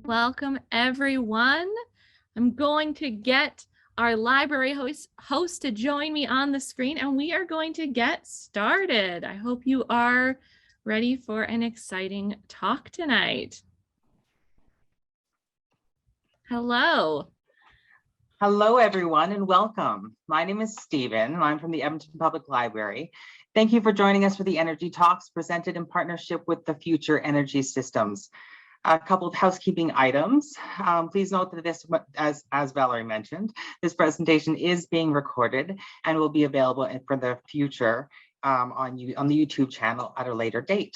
Welcome, everyone. I'm going to get our library host to join me on the screen, and we are going to get started. I hope you are ready for an exciting talk tonight. Hello. Hello, everyone, and welcome. My name is Stephen, and I'm from the Edmonton Public Library. Thank you for joining us for the Energy Talks presented in partnership with the Future Energy Systems. A couple of housekeeping items. Please note that this, as Valerie mentioned, this presentation is being recorded and will be available for the future on the YouTube channel at a later date.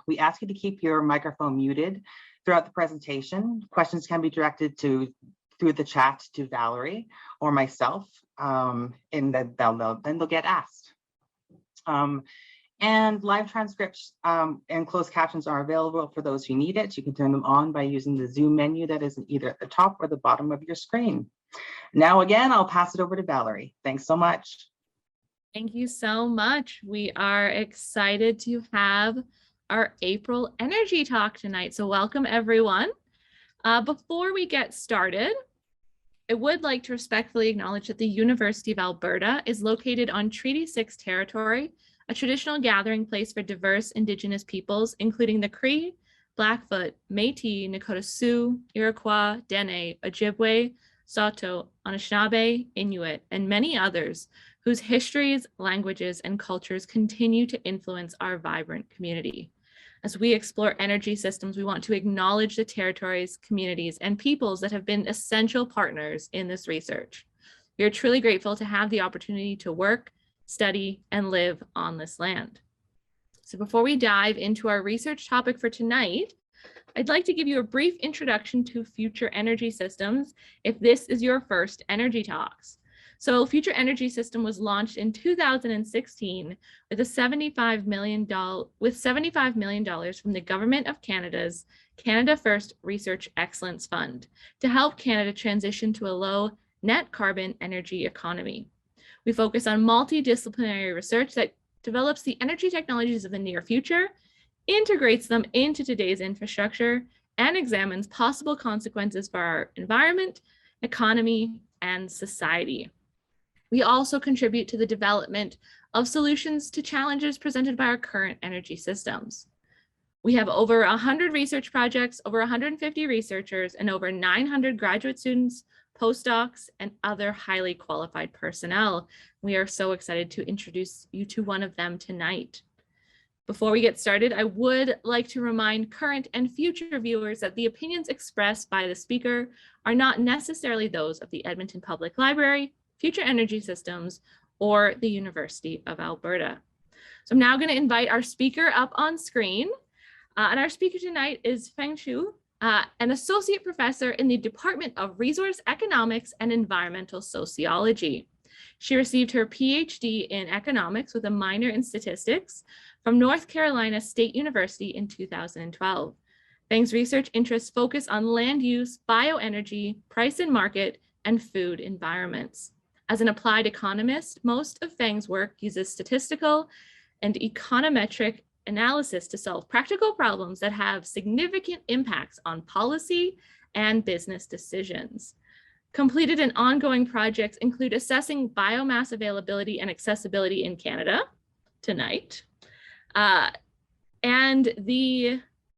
We ask you to keep your microphone muted throughout the presentation. Questions can be directed through the chat to Valerie or myself, and then they'll get asked. And live transcripts and closed captions are available for those who need it. You can turn them on by using the Zoom menu that is either at the top or the bottom of your screen. Now, again, I'll pass it over to Valerie. Thanks so much. Thank you so much. We are excited to have our April Energy Talk tonight. So welcome, everyone. Before we get started, I would like to respectfully acknowledge that the University of Alberta is located on Treaty 6 territory, a traditional gathering place for diverse Indigenous peoples, including the Cree, Blackfoot, Métis, Nakota Sioux, Iroquois, Dene, Ojibwe, Saulteaux, Anishinaabe, Inuit, and many others whose histories, languages, and cultures continue to influence our vibrant community. As we explore energy systems, we want to acknowledge the territories, communities, and peoples that have been essential partners in this research. We are truly grateful to have the opportunity to work, study, and live on this land. So before we dive into our research topic for tonight, I'd like to give you a brief introduction to Future Energy Systems if this is your first Energy Talks. So Future Energy System was launched in 2016 with $75 million from the Government of Canada's Canada First Research Excellence Fund to help Canada transition to a low net carbon energy economy. We focus on multidisciplinary research that develops the energy technologies of the near future, integrates them into today's infrastructure, and examines possible consequences for our environment, economy, and society. We also contribute to the development of solutions to challenges presented by our current energy systems. We have over 100 research projects, over 150 researchers, and over 900 graduate students, postdocs, and other highly qualified personnel. We are so excited to introduce you to one of them tonight. Before we get started, I would like to remind current and future viewers that the opinions expressed by the speaker are not necessarily those of the Edmonton Public Library, Future Energy Systems, or the University of Alberta. So I'm now going to invite our speaker up on screen. And our speaker tonight is Feng Qiu, an associate professor in the Department of Resource Economics and Environmental Sociology. She received her Ph.D. in economics with a minor in statistics from North Carolina State University in 2012. Feng's research interests focus on land use, bioenergy, price and market, and food environments. As an applied economist, most of Feng's work uses statistical and econometric analysis to solve practical problems that have significant impacts on policy and business decisions. Completed and ongoing projects include assessing biomass availability and accessibility in Canada tonight, and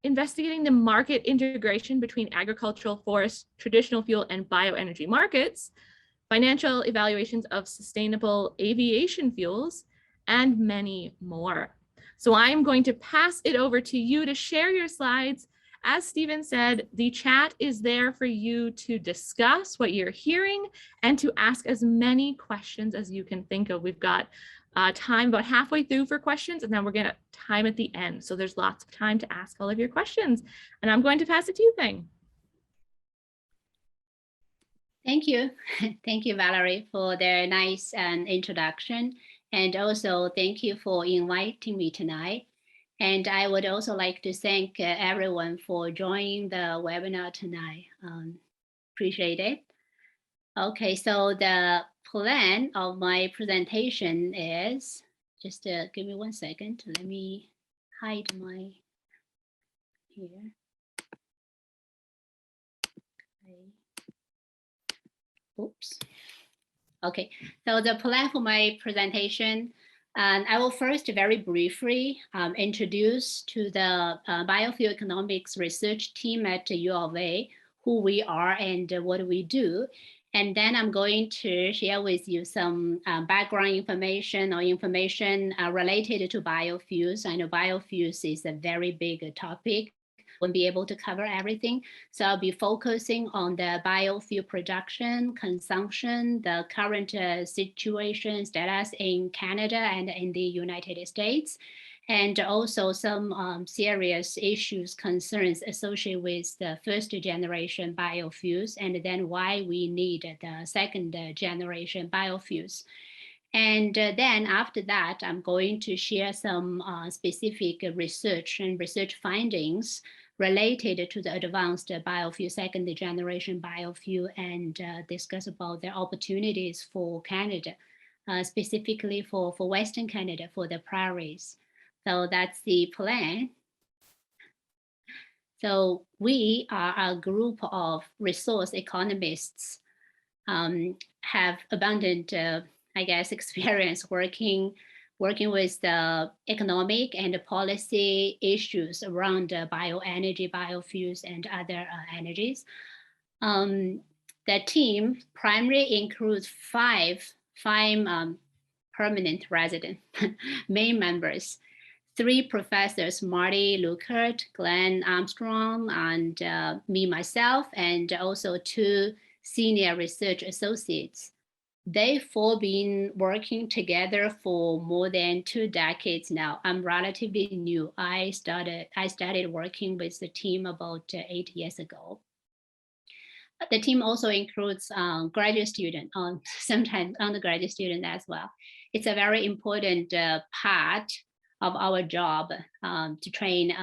investigating the market integration between agricultural, forest, traditional fuel, and bioenergy markets, financial evaluations of sustainable aviation fuels, and many more. So I'm going to pass it over to you to share your slides. As Stephen said, the chat is there for you to discuss what you're hearing and to ask as many questions as you can think of. We've got time about halfway through for questions, and then we're gonna time at the end. So there's lots of time to ask all of your questions. And I'm going to pass it to you, Feng. Thank you. Thank you, Valerie, for the nice introduction. And also thank you for inviting me tonight. And I would also like to thank everyone for joining the webinar tonight. Appreciate it. Okay, so the plan of my presentation is Just give me 1 second. Let me hide my here. Okay. Oops. Okay, so the plan for my presentation, I will first very briefly introduce to the biofuel economics research team at U of A, who we are and what we do. And then I'm going to share with you some background information or information related to biofuels. I know biofuels is a very big topic. Won't be able to cover everything. So I'll be focusing on the biofuel production, consumption, the current situation, status in Canada and in the United States, and also some serious issues, concerns associated with the first generation biofuels, and then why we need the second generation biofuels. And then after that, I'm going to share some specific research and research findings related to the advanced biofuel, second generation biofuel, and discuss about the opportunities for Canada, specifically for Western Canada, for the prairies. So that's the plan. So we are a group of resource economists, have abundant, I guess, experience working with the economic and policy issues around bioenergy, biofuels, and other energies. The team primarily includes five permanent resident main members, 3 professors, Marty Lukert, Glenn Armstrong, and me, myself, and also 2 senior research associates. They've all been working together for more than 2 decades now. I'm relatively new. I started working with the team about 8 years ago. The team also includes graduate student, sometimes undergraduate student as well. It's a very important part of our job to train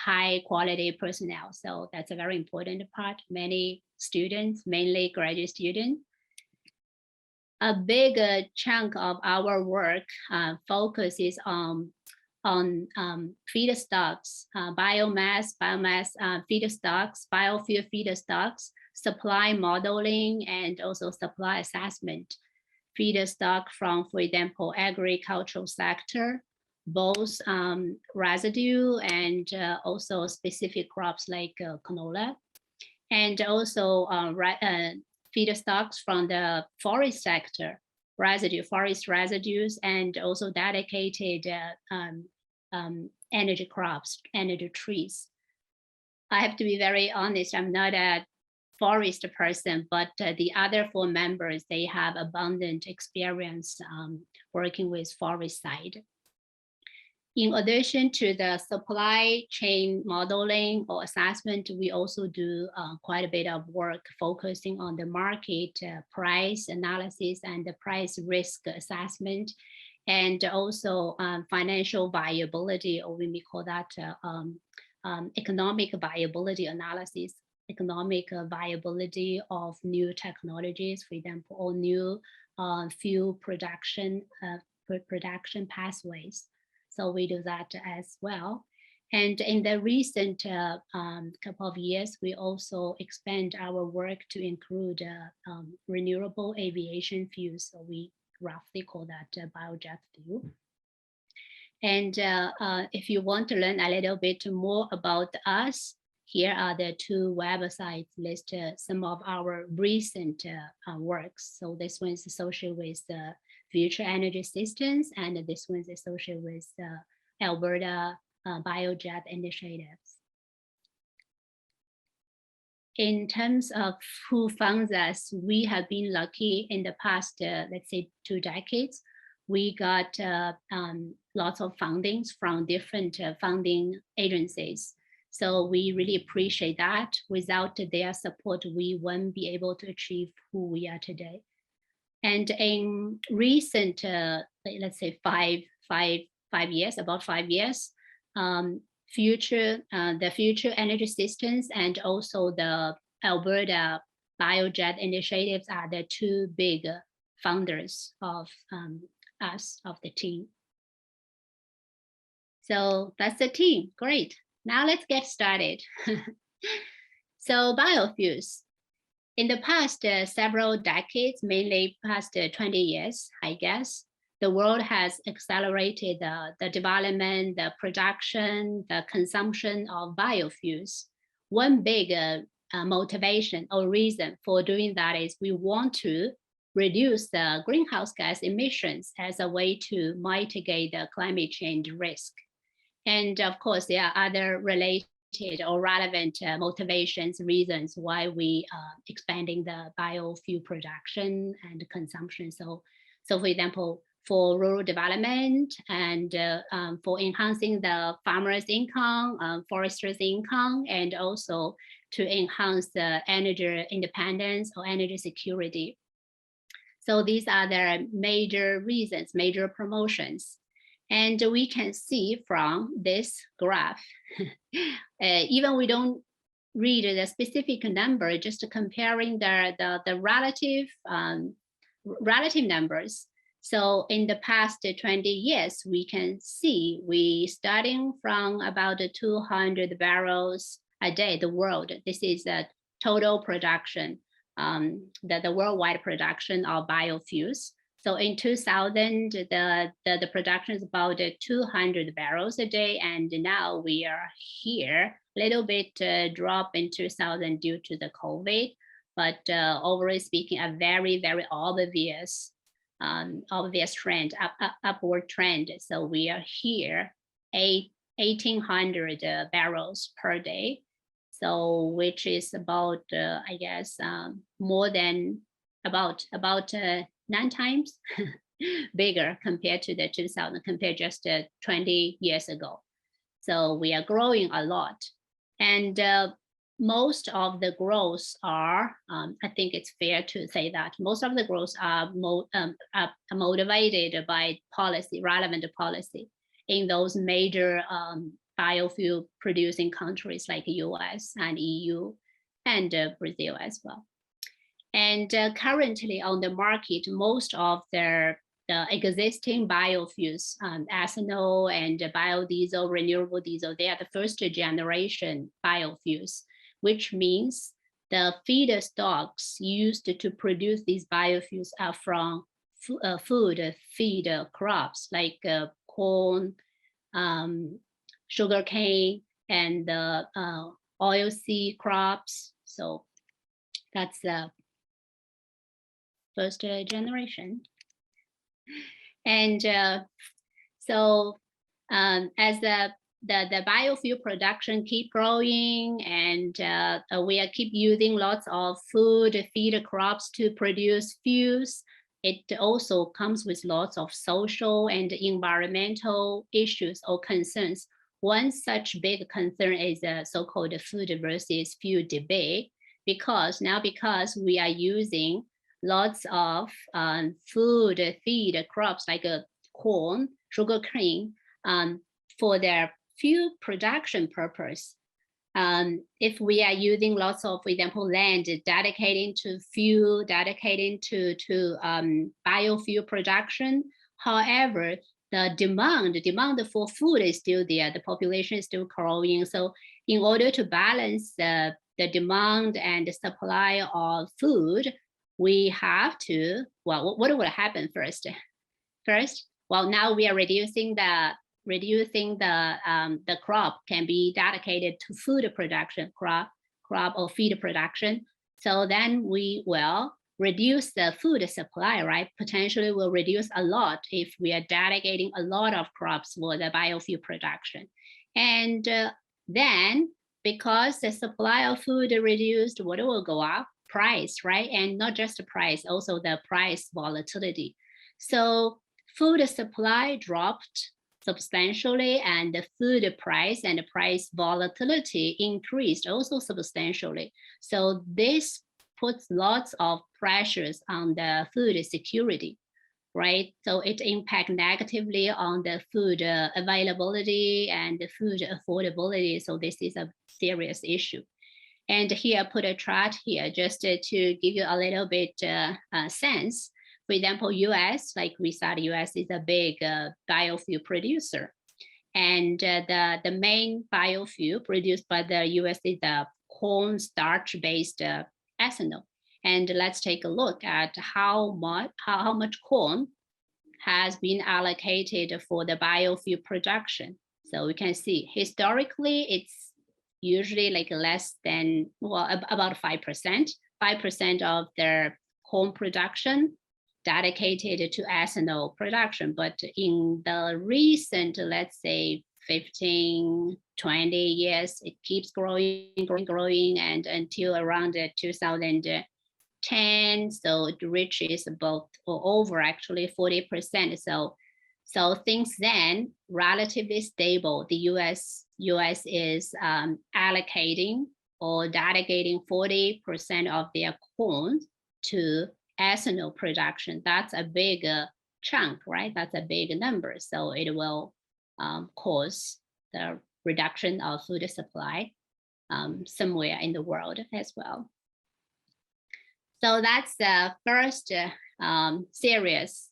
high quality personnel. So that's a very important part. Many students, mainly graduate students. A big chunk of our work focuses on feedstocks, biomass feedstocks, biofuel feedstocks, supply modeling, and also supply assessment. Feedstock from, for example, agricultural sector, both residue and also specific crops like canola, and also feedstocks from the forest sector, forest residues, and also dedicated energy crops, energy trees. I have to be very honest, I'm not a forest person, but the other 4 members, they have abundant experience working with forest side. In addition to the supply chain modeling or assessment, we also do quite a bit of work focusing on the market price analysis and the price risk assessment, and also financial viability, or we may call that economic viability analysis, economic viability of new technologies, for example, or new fuel production pathways. So we do that as well. And in the recent couple of years, we also expand our work to include renewable aviation fuels. So we roughly call that biojet fuel. And if you want to learn a little bit more about us, here are the 2 websites listed some of our recent works. So this one is associated with the future energy systems, and this one is associated with the Alberta biojet initiatives. In terms of who funds us, we have been lucky in the past, let's say 2 decades. We got lots of fundings from different funding agencies. So we really appreciate that. Without their support, we wouldn't be able to achieve who we are today. And in recent, let's say about 5 years, the future energy systems and also the Alberta biojet initiatives are the 2 big funders of us, of the team. So that's the team. Great. Now let's get started. So biofuels. In the past several decades, mainly past 20 years, I guess, the world has accelerated the development, the production, the consumption of biofuels. One big motivation or reason for doing that is we want to reduce the greenhouse gas emissions as a way to mitigate the climate change risk. And of course, there are other related or relevant motivations, reasons why we are expanding the biofuel production and consumption. So for example, for rural development and for enhancing the farmers' income, foresters' income, and also to enhance the energy independence or energy security. So these are the major reasons, major promotions. And we can see from this graph, even we don't read the specific number, just comparing the relative numbers. So in the past 20 years, we can see we starting from about 200 barrels a day, the world. This is the total production, the worldwide production of biofuels. So in 2000, the production is about 200 barrels a day, and now we are here, a little bit drop in 2000 due to the COVID, but overall speaking, a very, very obvious trend, upward trend. So we are here, 1,800 barrels per day. So which is about, I guess, more than about 9 times bigger compared to the 2000, compared just 20 years ago. So we are growing a lot. And most of the growth are, I think it's fair to say that most of the growth are motivated by policy, relevant policy in those major biofuel producing countries like US and EU and Brazil as well. And currently on the market, most of the existing biofuels, ethanol and biodiesel, renewable diesel, they are the first generation biofuels, which means the feedstocks used to produce these biofuels are from food feed crops like corn, sugarcane, and oilseed crops. So that's the first generation. And so as the biofuel production keep growing, and we keep using lots of food feed crops to produce fuels, it also comes with lots of social and environmental issues or concerns. One such big concern is the so-called food versus fuel debate, because we are using lots of food feed crops like corn, sugarcane for their fuel production purpose. If we are using lots of, for example, land dedicated to fuel, dedicated to biofuel production, however, the demand for food is still there, the population is still growing. So in order to balance the demand and the supply of food, we have to, well, what will happen first? Well, now we are reducing the crop can be dedicated to food production, crop or feed production. So then we will reduce the food supply, right? Potentially will reduce a lot if we are dedicating a lot of crops for the biofuel production. And then because the supply of food reduced, what will go up? Price, right? And not just the price, also the price volatility. So food supply dropped substantially, and the food price and the price volatility increased also substantially. So this puts lots of pressures on the food security, right? So it impacts negatively on the food availability and the food affordability. So this is a serious issue. And here I put a chart here just to give you a little bit sense. For example, US, like we said, US is a big biofuel producer. And the main biofuel produced by the US is the corn starch-based ethanol. And let's take a look at how much corn has been allocated for the biofuel production. So we can see historically it's usually like less than, well, about 5%, 5% of their corn production dedicated to ethanol production. But in the recent, let's say 15, 20 years, it keeps growing, and until around 2010, so it reaches about or over actually 40%. So things then relatively stable. The US is allocating or dedicating 40% of their corn to ethanol production. That's a big chunk, right? That's a big number. So it will cause the reduction of food supply somewhere in the world as well. So that's the first serious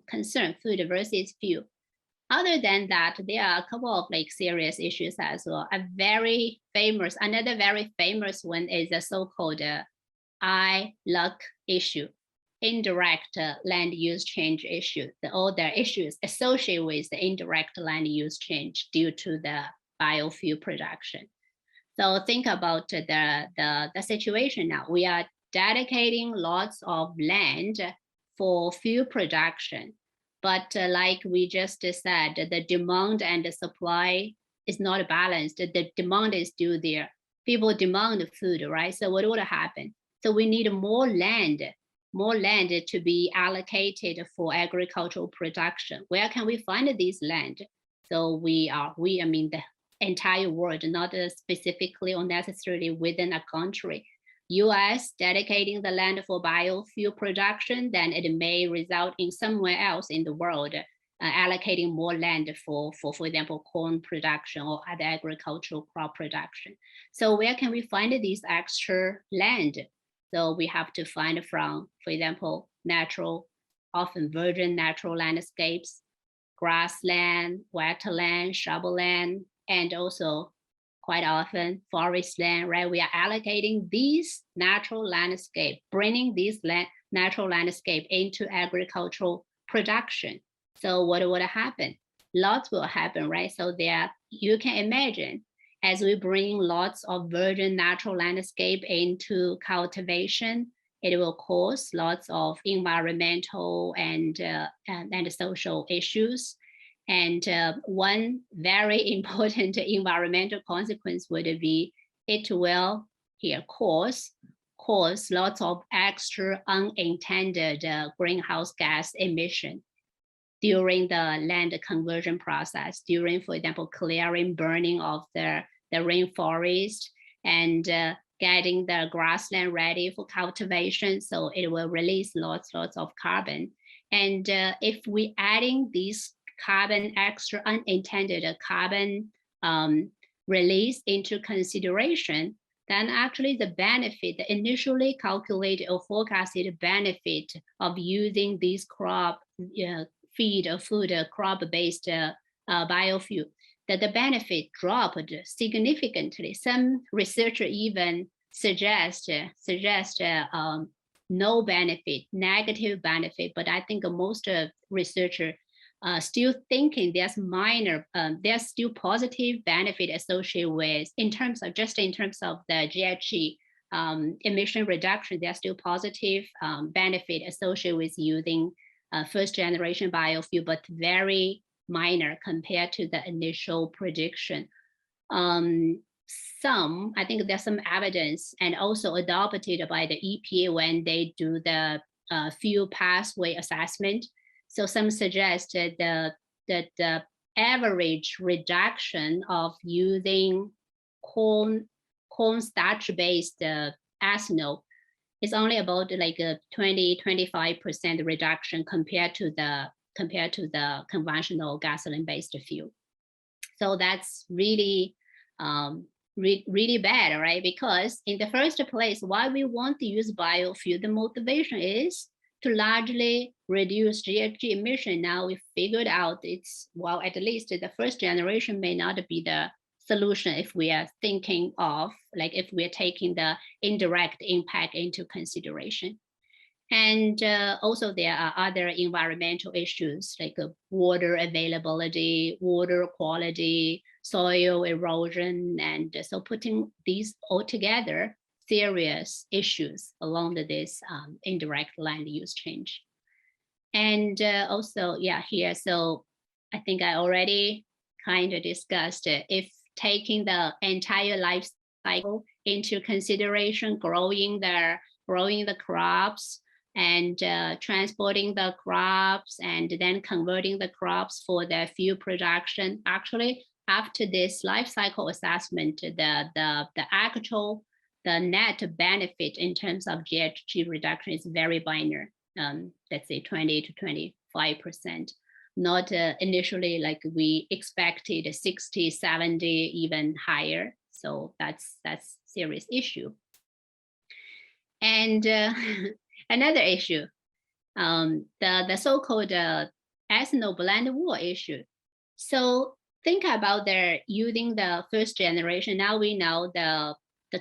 concern, food versus fuel. Other than that, there are a couple of like serious issues as well. Another very famous one is the so-called ILUC issue, indirect land use change issue. All the issues associated with the indirect land use change due to the biofuel production. So think about the situation now. We are dedicating lots of land for fuel production. But like we just said, the demand and the supply is not balanced. The demand is still there. People demand food, right? So what would happen? So we need more land to be allocated for agricultural production. Where can we find this land? So I mean the entire world, not specifically or necessarily within a country. US dedicating the land for biofuel production, then it may result in somewhere else in the world allocating more land for example, corn production or other agricultural crop production. So where can we find this extra land? So we have to find from, for example, often virgin natural landscapes, grassland, wetland, shrubland, and also quite often forest land, right? We are allocating these natural landscape, bringing these natural landscape into agricultural production. So what would happen? Lots will happen, right? So there, you can imagine, as we bring lots of virgin natural landscape into cultivation, it will cause lots of environmental and social issues. And one very important environmental consequence would be it will cause lots of extra unintended greenhouse gas emission during the land conversion process, during, for example, clearing, burning of the rainforest, and getting the grassland ready for cultivation. So it will release lots of carbon. And if we adding these extra unintended carbon release into consideration, then actually the benefit, the initially calculated or forecasted benefit of using these crop crop-based biofuel, that the benefit dropped significantly. Some researchers even suggest no benefit, negative benefit, but I think most researchers still thinking there's still positive benefit associated with, in terms of the GHG emission reduction, there's still positive benefit associated with using first generation biofuel, but very minor compared to the initial prediction. I think there's some evidence and also adopted by the EPA when they do the fuel pathway assessment. So some suggested that the average reduction of using corn starch-based ethanol is only about like a 20-25% reduction compared to the conventional gasoline-based fuel. So that's really really bad, right? Because in the first place, why we want to use biofuel, the motivation is to largely reduce GHG emission. Now we figured out it's, well, at least the first generation may not be the solution if we are thinking of, like if we're taking the indirect impact into consideration. And also there are other environmental issues like water availability, water quality, soil erosion. And so putting these all together, serious issues along this indirect land use change. And also, yeah, here, so I think I already kind of discussed it. If taking the entire life cycle into consideration, growing the crops, and transporting the crops, and then converting the crops for the fuel production. Actually, after this life cycle assessment, the net benefit in terms of GHG reduction is very binary. Let's say 20 to 25%. Not initially like we expected 60, 70, even higher. So that's serious issue. And another issue, the so-called ethanol blend war issue. So think about using the first generation. Now we know the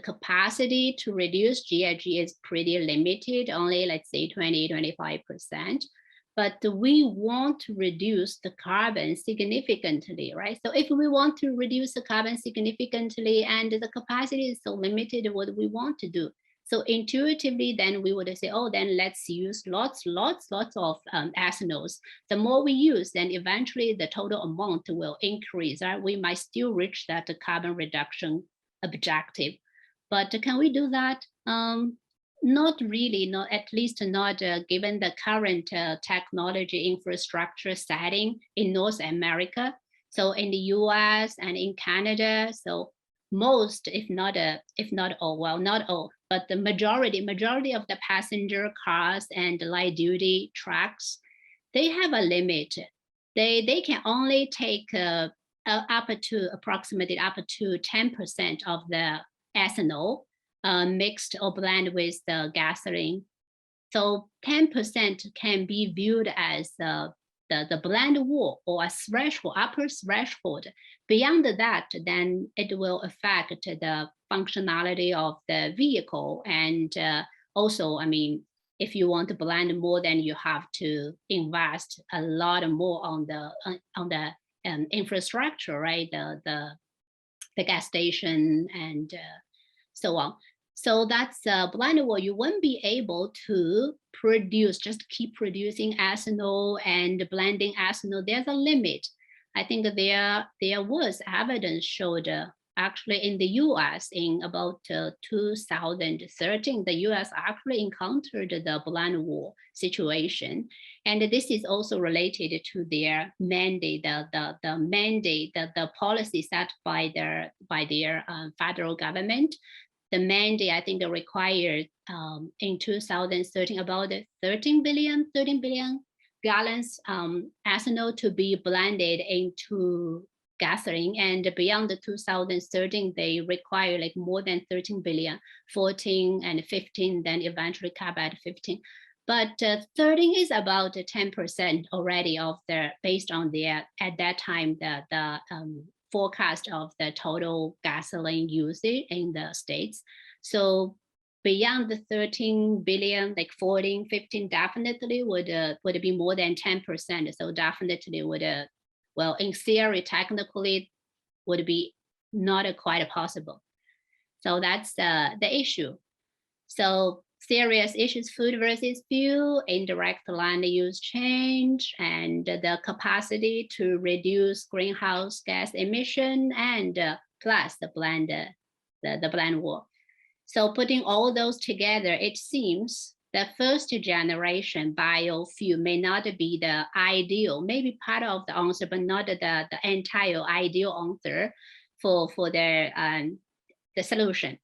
capacity to reduce GHG is pretty limited, only let's say 20, 25%. But we want to reduce the carbon significantly, right? So if we want to reduce the carbon significantly and the capacity is so limited, what do we want to do? So intuitively, then we would say, oh, then let's use lots of ethanols. The more we use, then eventually the total amount will increase, right? We might still reach that carbon reduction objective. But can we do that? Not really, not at least not given the current technology infrastructure setting in North America. So in the US and in Canada, so most, if not all, well, not all, but the majority of the passenger cars and light duty trucks, they have a limit. They can only take approximately up to 10% of the ethanol mixed or blend with the gasoline. So 10% can be viewed as the blend wall or a threshold, upper threshold. Beyond that, then it will affect the functionality of the vehicle. And also, I mean, if you want to blend more, then you have to invest a lot more on the infrastructure, right? The gas station and so on. So that's blend wall. You won't be able to produce, just keep producing ethanol and blending ethanol. There's a limit. I think there was evidence showed actually in the US in about 2013, the US actually encountered the blend wall situation. And this is also related to their mandate, the mandate, the policy set by their federal government. The mandate, I think, required in 2013 about 13 billion gallons ethanol to be blended into gasoline. And beyond the 2013, they require like more than 13 billion, 14 and 15, then eventually cap at 15. But 13 is about 10% already of their, based on their, at that time, the forecast of the total gasoline usage in the States. So beyond the 13 billion, like 14, 15 definitely would be more than 10%. So definitely would, well, in theory, technically would be not quite possible. So that's the issue. So serious issues, food versus fuel, indirect land use change, and the capacity to reduce greenhouse gas emission, and plus the blend wall. So putting all those together, it seems the first generation biofuel may not be the ideal, maybe part of the answer, but not the entire ideal answer for the solution.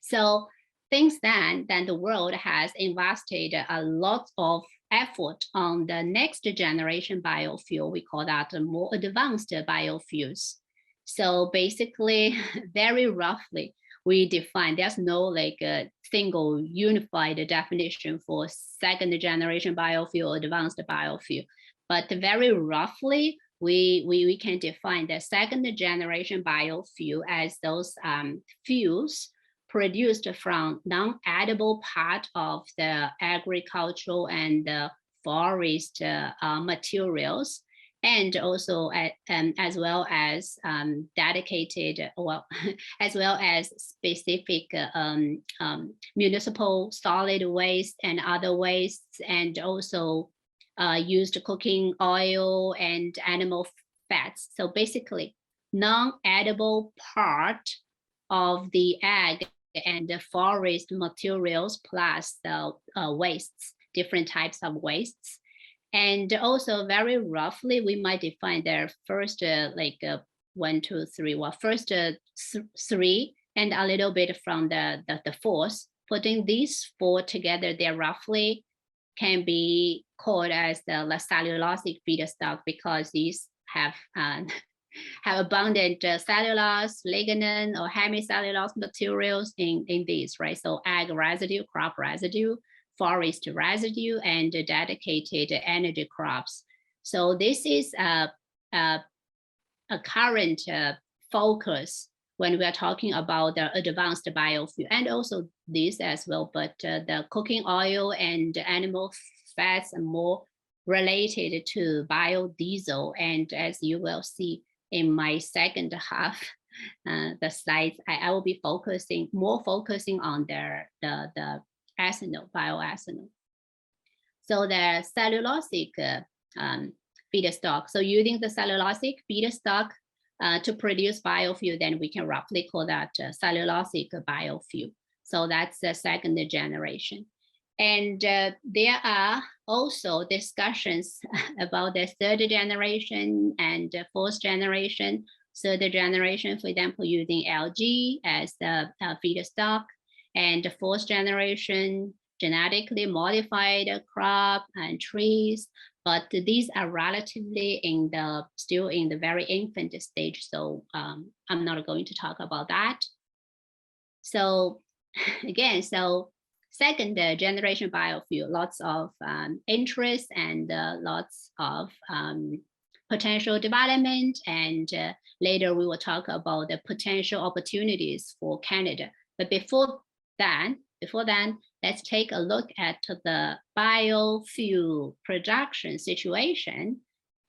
So since then the world has invested a lot of effort on the next generation biofuel. We call that more advanced biofuels. So basically, very roughly, we define, there's no like a single unified definition for second generation biofuel or advanced biofuel. But very roughly, we can define the second generation biofuel as those fuels produced from non-edible part of the agricultural and forest materials, and also as well as dedicated, well, as well as specific municipal solid waste and other wastes, and also used cooking oil and animal fats. So basically, non-edible part of the ag and the forest materials plus the wastes, different types of wastes. And also very roughly, we might define their first like 1, 2, 3, well, first 3 and a little bit from the fourth. Putting these 4 together, they roughly can be called as the cellulosic feedstock, because these have abundant cellulose, lignin, or hemicellulose materials in these, right? So ag residue, crop residue, forest residue, and dedicated energy crops. So this is a current focus when we are talking about the advanced biofuel, and also this as well, but the cooking oil and animal fats are more related to biodiesel. And as you will see in my second half, the slides, I will be focusing on the ethanol, bioethanol. So the cellulosic feedstock. So using the cellulosic feedstock to produce biofuel, then we can roughly call that cellulosic biofuel. So that's the second generation. And there are also discussions about the third generation and the fourth generation. So the generation, for example, using algae as the feedstock, and the fourth generation, genetically modified crop and trees. But these are relatively still in the very infant stage. So I'm not going to talk about that. So again, so second generation biofuel, lots of interest and lots of potential development. And later we will talk about the potential opportunities for Canada. But before then, let's take a look at the biofuel production situation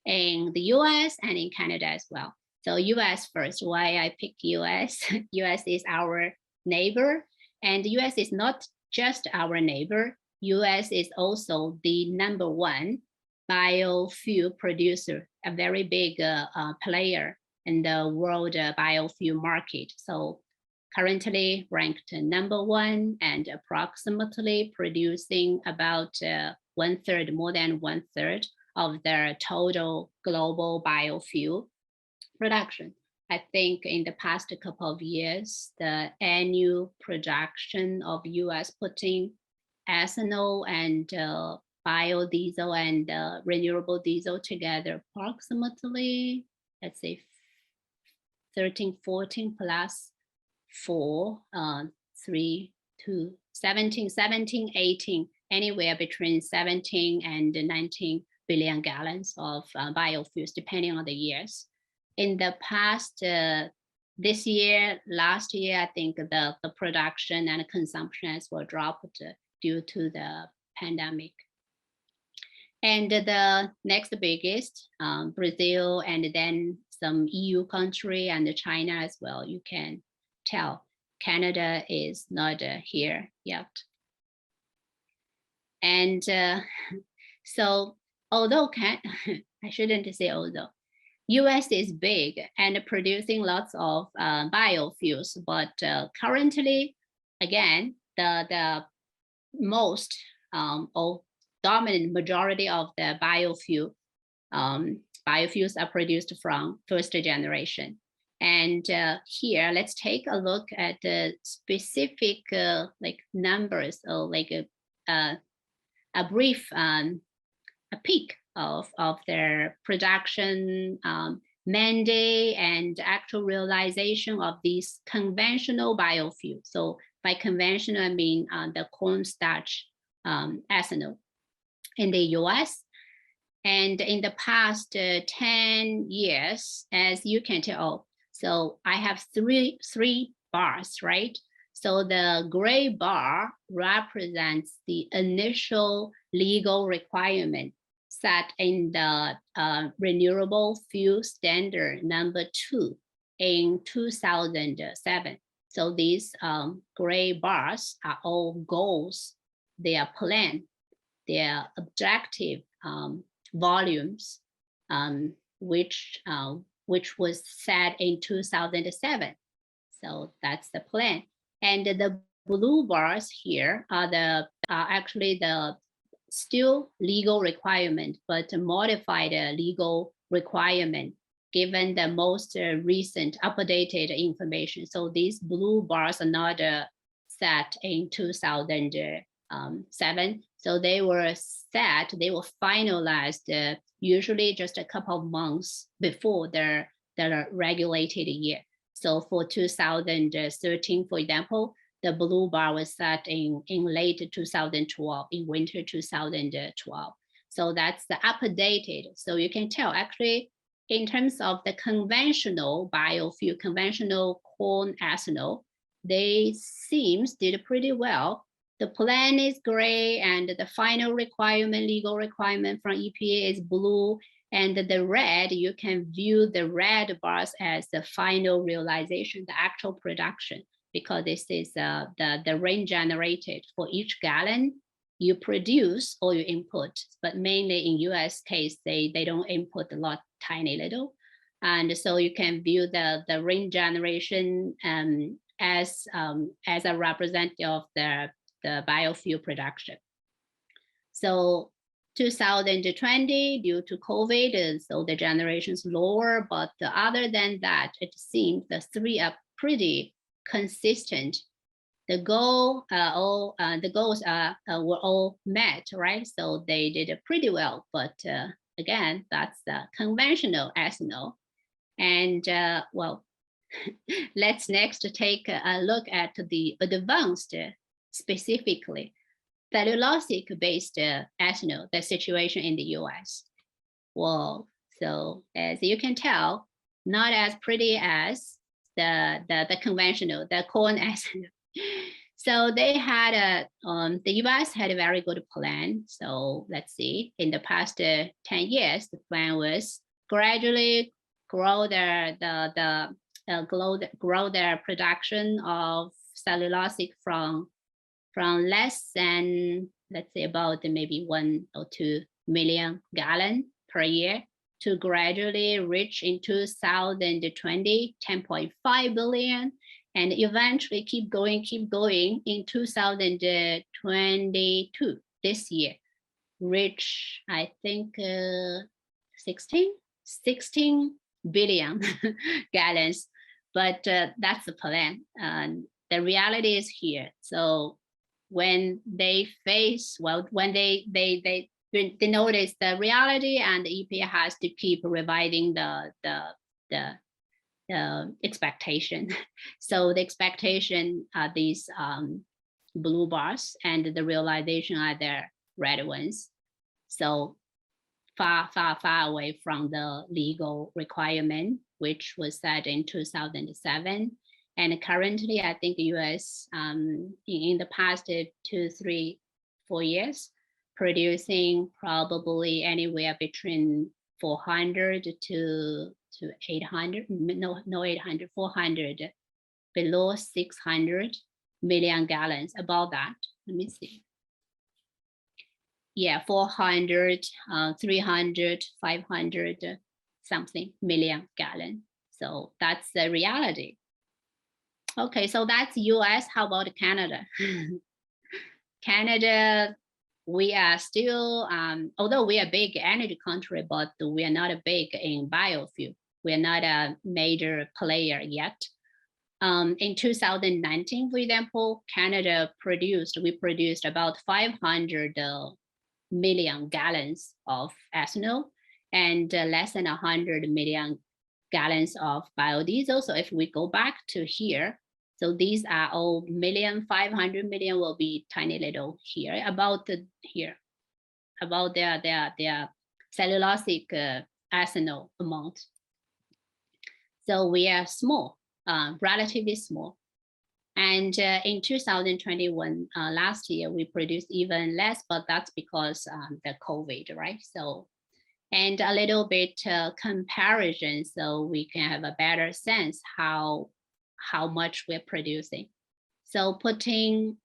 in the US and in Canada as well. So US first, why I picked US. US is our neighbor, and the US is not just our neighbor. US is also the #1 biofuel producer, a very big player in the world biofuel market. So currently ranked #1 and approximately producing about 1/3, more than 1/3 of their total global biofuel production. I think in the past couple of years, the annual production of US putting ethanol and biodiesel and renewable diesel together, approximately, let's say 13, 14 plus 4, 3, 2, 17, 18, anywhere between 17 and 19 billion gallons of biofuels, depending on the years. In the past, this year, last year, I think the production and consumption as well dropped due to the pandemic. And the next biggest, Brazil, and then some EU country and China as well. You can tell Canada is not here yet. And so although, I shouldn't say although, US is big and producing lots of biofuels, but currently, again, the most or dominant majority of the biofuels are produced from first generation. And here, let's take a look at the specific like numbers, or like a brief a peek of their production mandate and actual realization of these conventional biofuels. So by conventional, I mean the cornstarch ethanol in the US. And in the past 10 years, as you can tell, so I have three bars, right? So the gray bar represents the initial legal requirement set in the Renewable Fuel Standard #2 in 2007. So these gray bars are all goals. They are planned, they are objective volumes, which was set in 2007. So that's the plan. And the blue bars here are actually the still legal requirement, but modified legal requirement given the most recent updated information. So these blue bars are not set in 2007. So they were set, they were finalized usually just a couple of months before their regulated year. So for 2013, for example, the blue bar was set in late 2012, in winter 2012. So that's the updated. So you can tell actually in terms of the conventional biofuel, conventional corn ethanol, they did pretty well. The plan is gray and the final requirement, legal requirement from EPA is blue. And the red, you can view the red bars as the final realization, the actual production, because this is the rain generated for each gallon you produce or you input. But mainly in US case, they don't input a lot, tiny little. And so you can view the rain generation as a representative of the biofuel production. So 2020, due to COVID, so the generation's lower, but other than that, it seems the three are pretty consistent. The goals were all met, right? So they did pretty well, but again, that's the conventional ethanol. And well, let's next take a look at the advanced, specifically cellulosic-based ethanol, the situation in the US. Well, so as you can tell, not as pretty as the conventional, the corn ethanol. So they had the US had a very good plan. So let's see, in the past 10 years, the plan was gradually grow their production of cellulosic from less than, let's say, about maybe 1 or 2 million gallons per year to gradually reach in 2020, 10.5 billion, and eventually keep going in 2022, this year, reach, I think, 16 billion gallons. But that's the plan. And the reality is here. So when they face, well, when they notice the reality, and the EPA has to keep revising the expectation. So the expectation are these blue bars, and the realization are the red ones. So far away from the legal requirement, which was set in 2007. And currently, I think the US in the past 2, 3, 4 years, producing probably anywhere between 400 to 800, no 800, 400, below 600 million gallons, about that. Let me see. Yeah, 400, 300, 500 something million gallon. So that's the reality. Okay, so that's US. How about Canada? Canada, we are still, although we are a big energy country, but we are not a big in biofuel. We are not a major player yet. In 2019, for example, Canada we produced about 500 million gallons of ethanol and less than 100 million gallons of biodiesel. So if we go back to here, so these are all 1,500,000 will be tiny little here, about here, about their cellulosic ethanol amount. So we are small, relatively small. And in 2021, last year, we produced even less, but that's because the COVID, right? So, and a little bit comparison, so we can have a better sense how much we're producing. So putting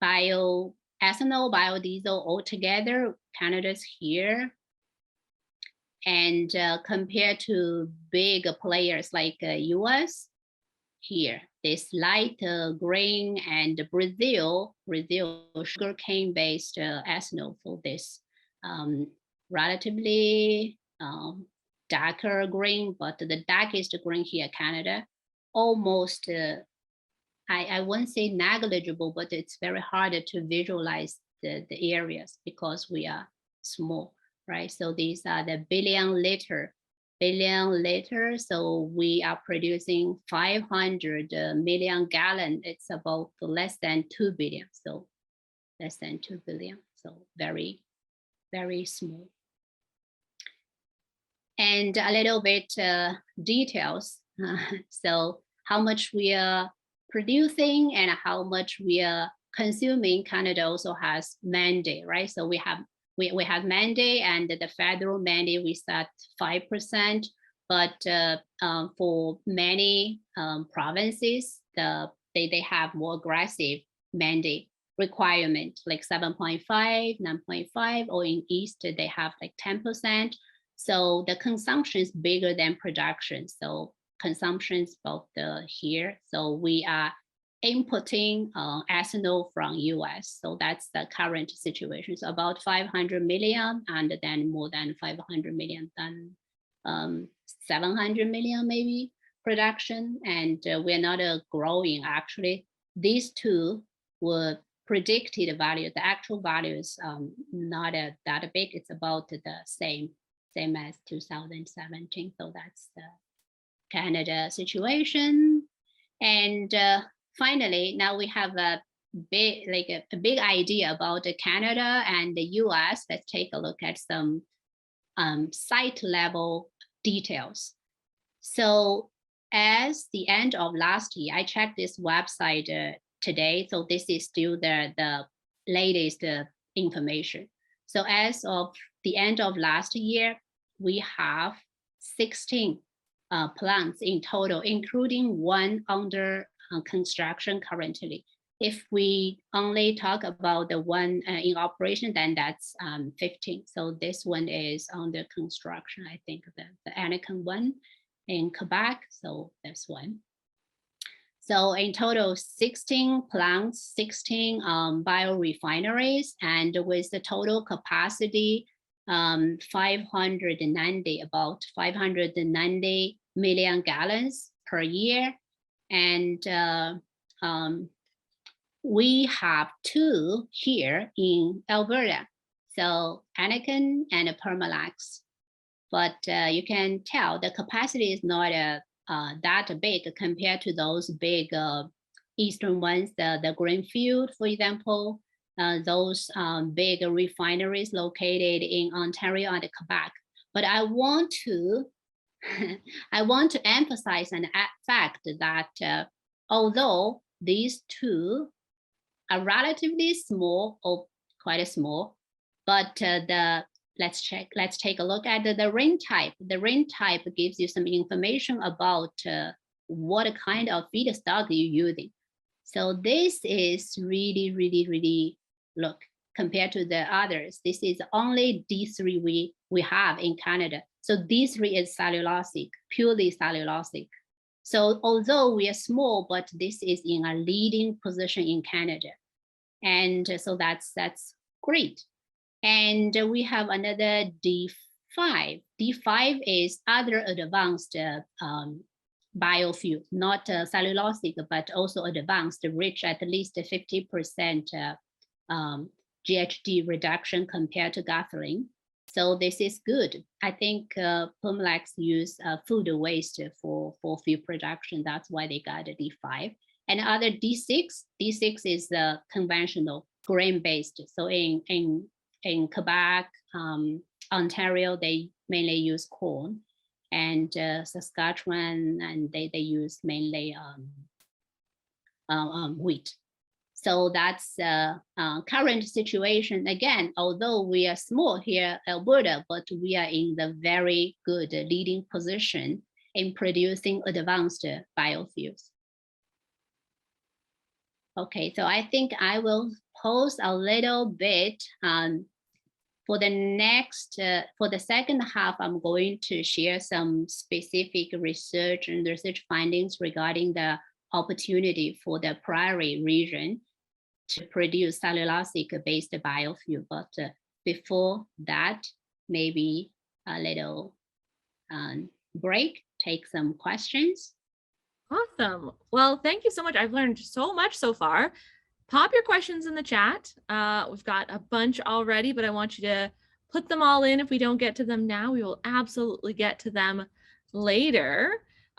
bioethanol, biodiesel all together, Canada's here. And compared to big players like US, here, this light green, and Brazil sugarcane-based ethanol for this relatively darker green, but the darkest green here, Canada, almost, I won't say negligible, but it's very hard to visualize the areas because we are small, right? So these are the billion liter. So we are producing 500 million gallon. It's about less than 2 billion. So less than 2 billion. So very, very small. And a little bit details. So how much we are producing and how much we are consuming. Canada also has mandate, right? So we have mandate, and the federal mandate we set 5%, but for many provinces, they have more aggressive mandate requirement, like 7.5, 9.5, or in East they have like 10%. So the consumption is bigger than production. So consumption is both here. So we are importing ethanol from US. So that's the current situation. So about 500 million, and then more than 500 million, then 700 million maybe production. And we're not growing actually. These two were predicted value. The actual value is not that big. It's about the same as 2017. So that's the Canada situation. And finally, now we have a big idea about Canada and the US. Let's take a look at some site level details. So as the end of last year, I checked this website today. So this is still the latest information. So as of the end of last year, we have 16 plants in total, including one under construction currently. If we only talk about the one in operation, then that's 15. So this one is under construction, I think the Anakin one in Quebec, so that's one. So in total, 16 plants, 16 biorefineries, and with the total capacity, 590, about 590 million gallons per year. And we have two here in Alberta, so Anakin and Permalax. But you can tell the capacity is not that big compared to those big eastern ones, the Greenfield, for example, those big refineries located in Ontario and Quebec. But I want to emphasize an fact that although these two are relatively small, or quite small, but let's take a look at the rain type. The rain type gives you some information about what kind of feedstock you're using. So this is really, look, compared to the others, this is only D3 we have in Canada. So D3 is cellulosic, purely cellulosic. So although we are small, but this is in a leading position in Canada. And so that's great. And we have another D5. D5 is other advanced biofuel, not cellulosic, but also advanced, rich at least 50% GHG reduction compared to gasoline. So this is good. I think Pumlex use food waste for fuel production. That's why they got a D5. And other D6, D6 is the conventional grain-based. So in Quebec, Ontario, they mainly use corn, and Saskatchewan, and they use mainly wheat. So that's current situation. Again, although we are small here, Alberta, but we are in the very good leading position in producing advanced biofuels. Okay, so I think I will pause a little bit. For the next, for the second half, I'm going to share some specific research and research findings regarding the opportunity for the prairie region to produce cellulosic-based biofuel. But before that, maybe a little break, take some questions. Awesome. Well, thank you so much. I've learned so much so far. Pop your questions in the chat. We've got a bunch already, but I want you to put them all in. If we don't get to them now, we will absolutely get to them later.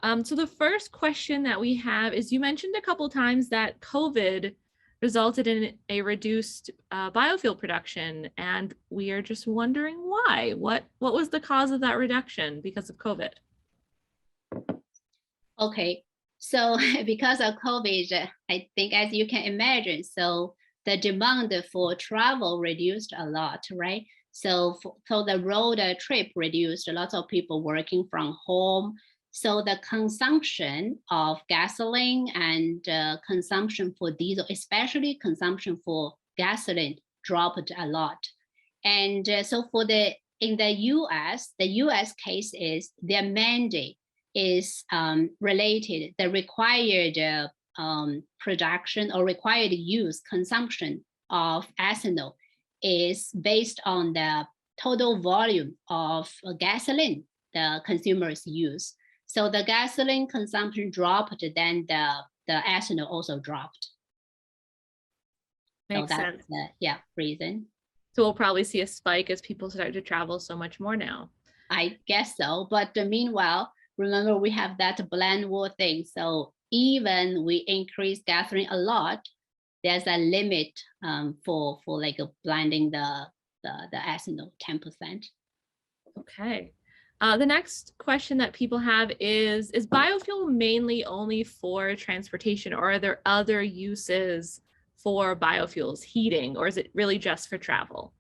So the first question that we have is, you mentioned a couple times that COVID resulted in a reduced biofuel production, and we are just wondering why. What was the cause of that reduction because of COVID? Okay. So because of COVID, I think, as you can imagine, so the demand for travel reduced a lot, right? So the road trip reduced, a lot of people working from home. So the consumption of gasoline and consumption for diesel, especially consumption for gasoline, dropped a lot. And so in the US case is their mandate is related, the required production or required use consumption of ethanol is based on the total volume of gasoline the consumers use. So the gasoline consumption dropped, then the ethanol also dropped. Makes sense. The reason. So we'll probably see a spike as people start to travel so much more now. I guess so, but meanwhile, remember, we have that blend war thing. So even we increase gasoline a lot, there's a limit for like blending the ethanol 10%. Okay. The next question that people have is biofuel mainly only for transportation, or are there other uses for biofuels, heating, or is it really just for travel?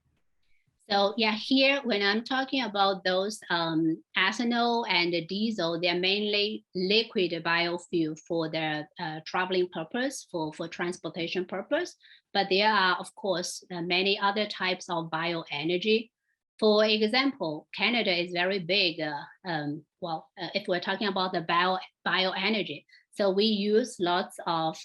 So yeah, here when I'm talking about those ethanol and diesel, they're mainly liquid biofuel for the traveling purpose, for transportation purpose. But there are, of course, many other types of bioenergy. For example, Canada is very big. If we're talking about the bioenergy, so we use lots of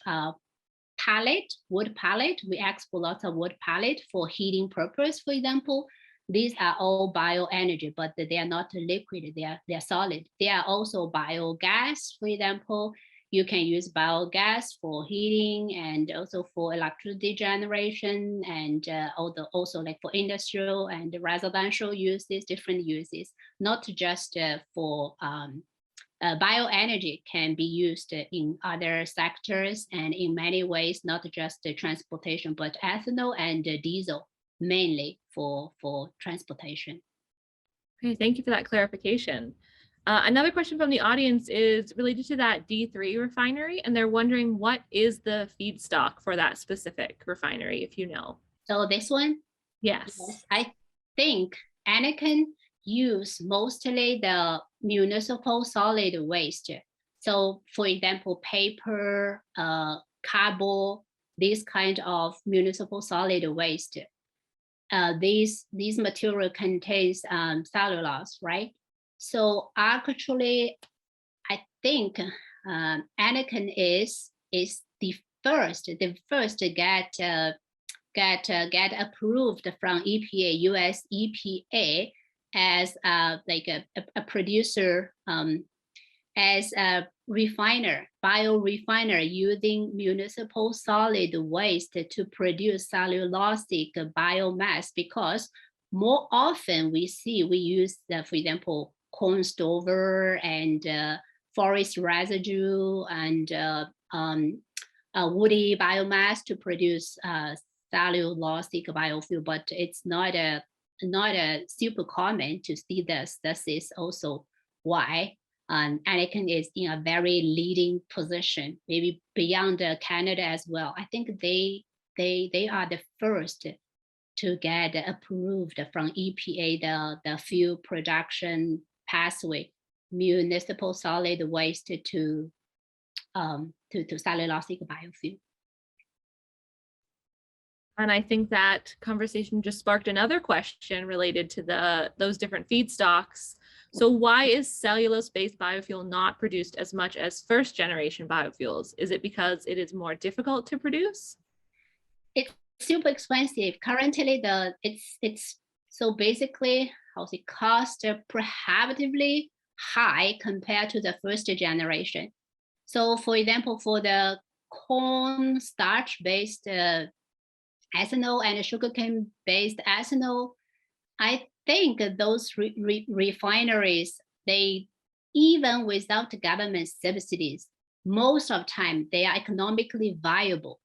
wood pellet. We export lots of wood pellet for heating purpose, for example. These are all bioenergy, but they are not liquid, they are solid. They are also biogas, for example. You can use biogas for heating and also for electricity generation, and also like for industrial and residential uses, different uses, not just for bioenergy can be used in other sectors and in many ways, not just transportation, but ethanol and diesel, mainly for transportation. Okay, thank you for that clarification. Another question from the audience is related to that D3 refinery, and they're wondering what is the feedstock for that specific refinery, if you know. So this one? Yes. I think Anakin use mostly the municipal solid waste. So for example, paper, cardboard, this kind of municipal solid waste. These material contains cellulose, right? So actually, I think Anakin is the first to get approved from EPA, US EPA, as like a producer, as a biorefiner using municipal solid waste to produce cellulosic biomass, because more often we use, for example, corn stover and forest residue and woody biomass to produce cellulosic biofuel, but it's not a super common to see this. This is also why Anakin is in a very leading position, maybe beyond Canada as well. I think they are the first to get approved from EPA the fuel production pathway, municipal solid waste to cellulosic biofuel. And I think that conversation just sparked another question related to those different feedstocks. So why is cellulose-based biofuel not produced as much as first-generation biofuels? Is it because it is more difficult to produce? It's super expensive. Currently, it's so basically cost prohibitively high compared to the first generation. So, for example, for the corn starch-based ethanol and sugarcane-based ethanol, I think those refineries, they, even without government subsidies, most of the time they are economically viable.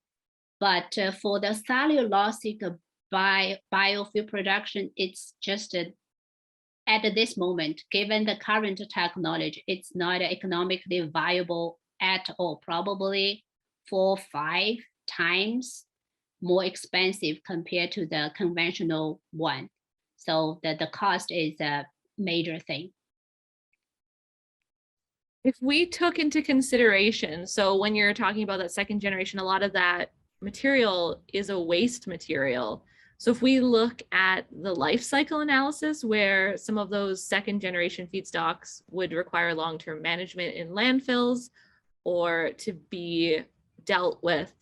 But for the cellulosic biofuel production, it's just at this moment, given the current technology, it's not economically viable at all, probably 4 or 5 times more expensive compared to the conventional one. So the cost is a major thing. If we took into consideration, so when you're talking about that second generation, a lot of that material is a waste material. So if we look at the life cycle analysis, where some of those second generation feedstocks would require long-term management in landfills or to be dealt with,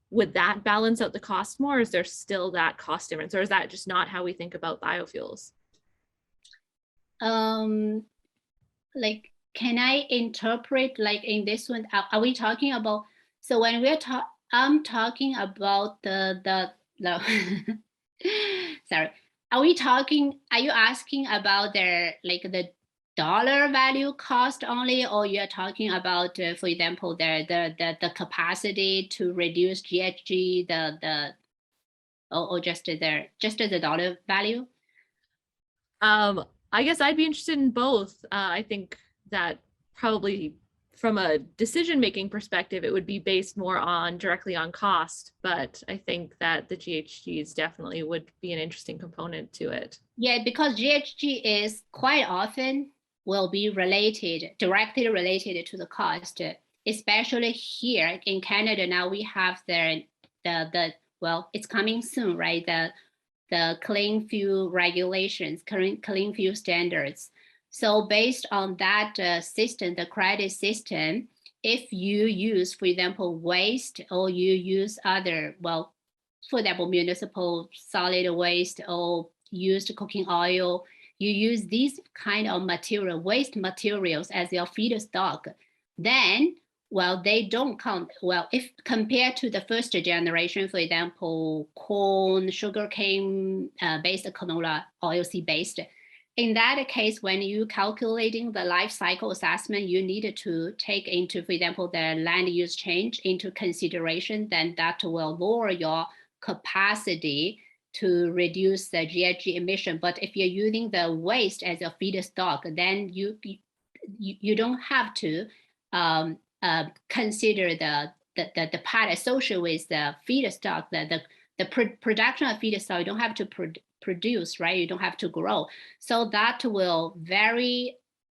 would that balance out the cost more? Or is there still that cost difference, or is that just not how we think about biofuels? Like, can I interpret like in this one? Are we talking about? So when I'm talking about the sorry. Are you asking about the dollar value cost only, or you're talking about, for example, the capacity to reduce GHG, or just the dollar value? I guess I'd be interested in both. I think that probably from a decision-making perspective, it would be based more directly on cost, but I think that the GHGs definitely would be an interesting component to it. Yeah, because GHG is quite often will be directly related to the cost, especially here in Canada. Now we have well, it's coming soon, right? The clean fuel regulations, current clean fuel standards. So based on that system, the credit system, if you use, for example, waste, or you use other, well, for example, municipal solid waste or used cooking oil, you use these kind of waste materials as your feedstock, then, well, they don't count. Well, if compared to the first generation, for example, corn, sugarcane based canola, oilseed based, in that case, when you calculating the life cycle assessment, you need to take into, for example, the land use change into consideration, then that will lower your capacity to reduce the GHG emission. But if you're using the waste as a feedstock, then you don't have to consider the part associated with the feedstock, the production of feedstock. You don't have to produce, right? You don't have to grow. So that will very,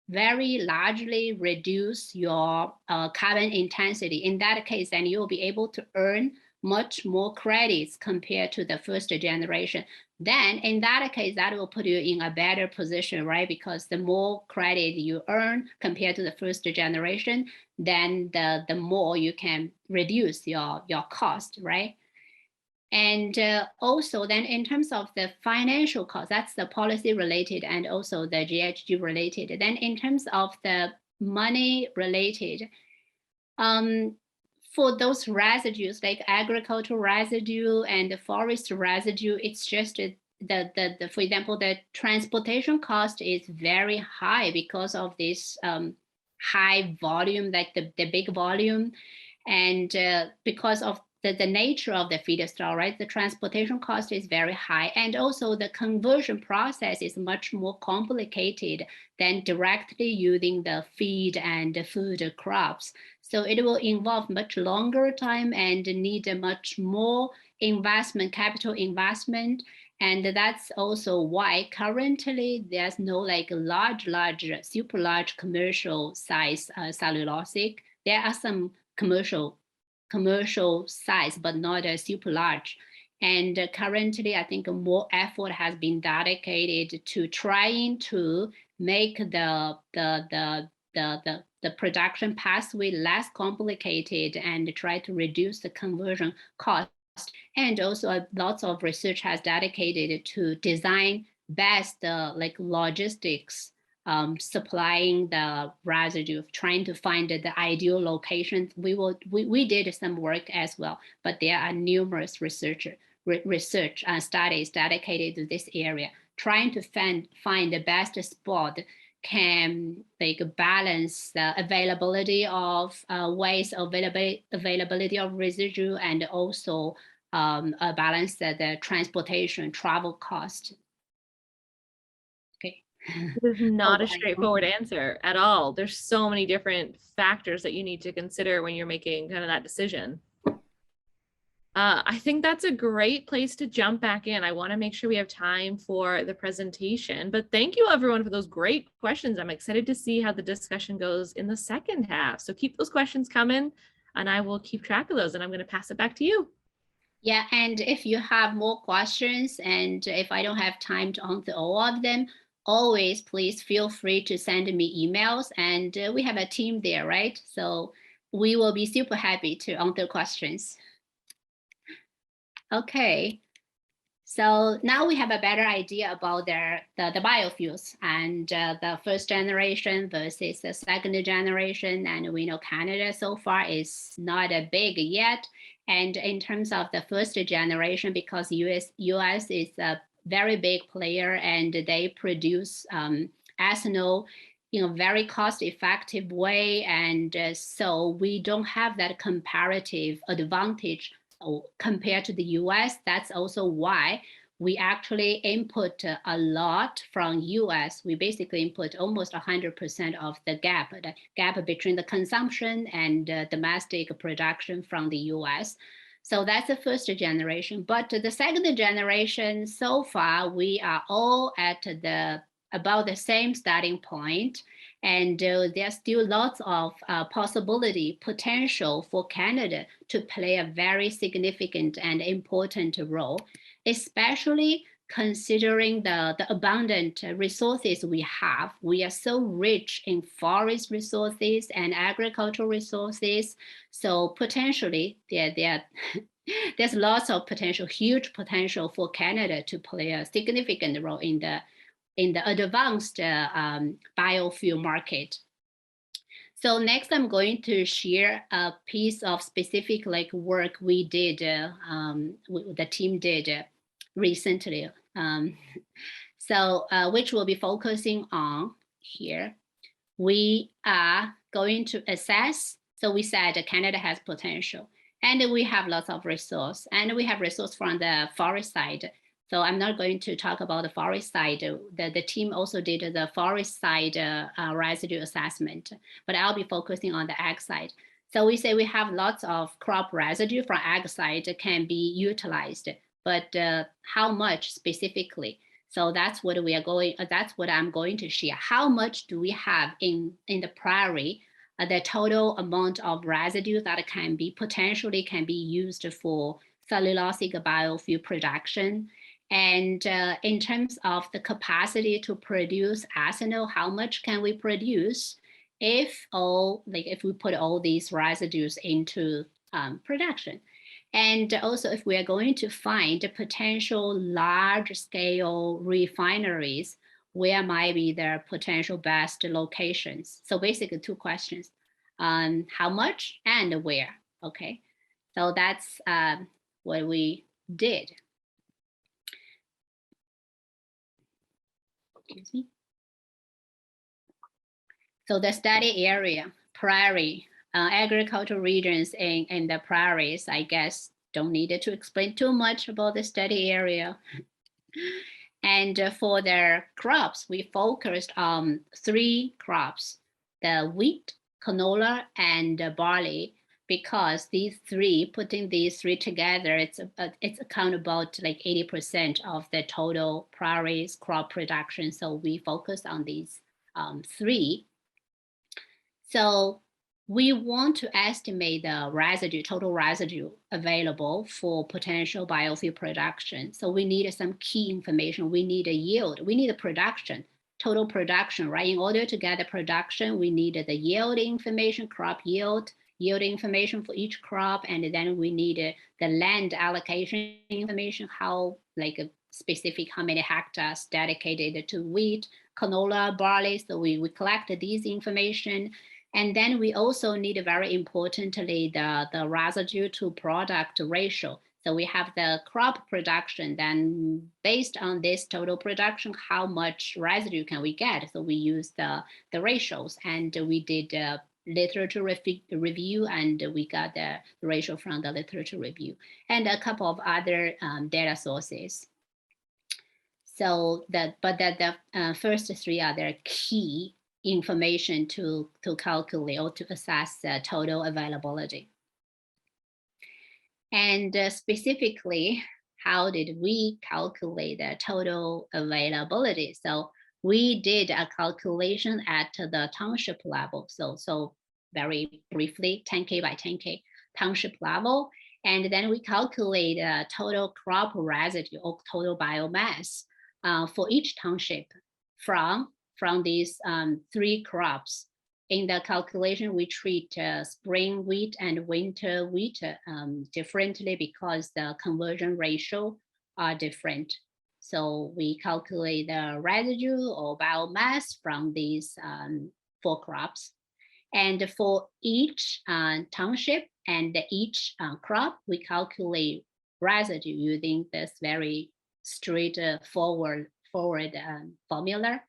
very largely reduce your carbon intensity. In that case, then you'll be able to earn much more credits compared to the first generation. Then in that case, that will put you in a better position, right? Because the more credit you earn compared to the first generation, then the more you can reduce your cost, right? And also then in terms of the financial cost, that's the policy related and also the GHG related. Then in terms of the money related, for those residues like agricultural residue and forest residue, it's just for example, the transportation cost is very high because of this high volume, like the big volume, and because of the nature of the feedstock, right? The transportation cost is very high, and also the conversion process is much more complicated than directly using the feed and the food crops. So it will involve much longer time and need a much more investment, capital investment. And that's also why currently there's no like large, super large commercial size cellulosic. There are some commercial size, but not super large. And currently, I think more effort has been dedicated to trying to make the production pathway less complicated and try to reduce the conversion cost. And also lots of research has dedicated to design best like logistics, supplying the residue, trying to find the ideal locations. We did some work as well, but there are numerous research studies dedicated to this area, trying to find the best spot can like balance the availability of waste, availability of residue, and also balance the transportation travel cost. Okay. This is not a straightforward answer at all. There's so many different factors that you need to consider when you're making kind of that decision. I think that's a great place to jump back in. I want to make sure we have time for the presentation, but thank you everyone for those great questions. I'm excited to see how the discussion goes in the second half. So keep those questions coming and I will keep track of those, and I'm going to pass it back to you. Yeah, and if you have more questions and if I don't have time to answer all of them, always please feel free to send me emails, and we have a team there, right? So we will be super happy to answer questions. Okay, so now we have a better idea about the biofuels and the first generation versus the second generation. And we know Canada so far is not a big yet. And in terms of the first generation, because US is a very big player and they produce ethanol in a very cost-effective way. And so we don't have that comparative advantage compared to the US. That's also why we actually input a lot from US. We basically input almost 100% of the gap between the consumption and domestic production from the US. So that's the first generation. But the second generation, so far, we are all at about the same starting point. And there's still lots of potential for Canada to play a very significant and important role, especially considering the abundant resources we have. We are so rich in forest resources and agricultural resources. So potentially there's lots of potential, huge potential for Canada to play a significant role in the advanced biofuel market. So next, I'm going to share a piece of specific work we did, the team did recently. Which we'll be focusing on here. We are going to assess. So we said Canada has potential, and we have lots of resource, and we have resource from the forest side. So I'm not going to talk about the forest side. The team also did the forest side residue assessment, but I'll be focusing on the ag side. So we say we have lots of crop residue from ag side can be utilized, but how much specifically? So that's what we are going. That's what I'm going to share. How much do we have in the prairie? The total amount of residue that can be potentially used for cellulosic biofuel production. And in terms of the capacity to produce ethanol, how much can we produce if we put all these residues into production? And also if we are going to find potential large scale refineries, where might be their potential best locations? So basically 2 questions, how much and where, okay? So that's what we did. excuse me. So the study area, prairie, agricultural regions in the prairies, I guess, don't need to explain too much about the study area. And for their crops, we focused on 3 crops, the wheat, canola, and barley, because putting these three together, it's account about like 80% of the total prairies crop production. So we focus on these 3. So we want to estimate the total residue available for potential biofuel production. So we need some key information. We need a yield. We need a production, total production, right? In order to get the production, we need the yield information, crop yield information for each crop. And then we need the land allocation information, how many hectares dedicated to wheat, canola, barley. So we collect these information. And then we also need, very importantly, the residue to product ratio. So we have the crop production, then based on this total production, how much residue can we get? So we use the ratios, and we did literature review, and we got the ratio from the literature review, and a couple of other data sources. So the first 3 are the key information to calculate or to assess the total availability. And specifically, how did we calculate the total availability? So we did a calculation at the township level. So very briefly, 10K by 10K township level. And then we calculate total crop residue or total biomass for each township from these 3 crops. In the calculation, we treat spring wheat and winter wheat differently because the conversion ratio are different. So we calculate the residue or biomass from these 4 crops. And for each township and each crop, we calculate residue using this very straightforward formula.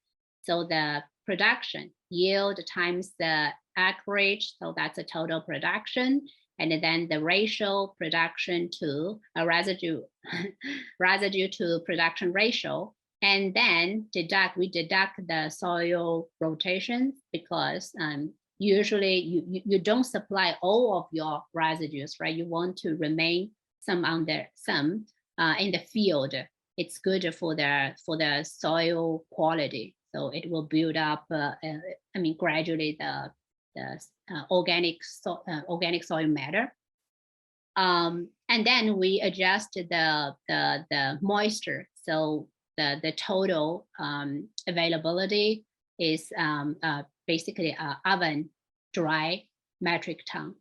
So the production yield times the acreage, so that's a total production, and then the ratio production to a residue to production ratio, and then we deduct the soil rotation, because usually you don't supply all of your residues, right? You want to remain some in the field. It's good for the soil quality. So it will build up, gradually the organic soil matter. And then we adjust the moisture. So the total availability is basically oven dry metric ton.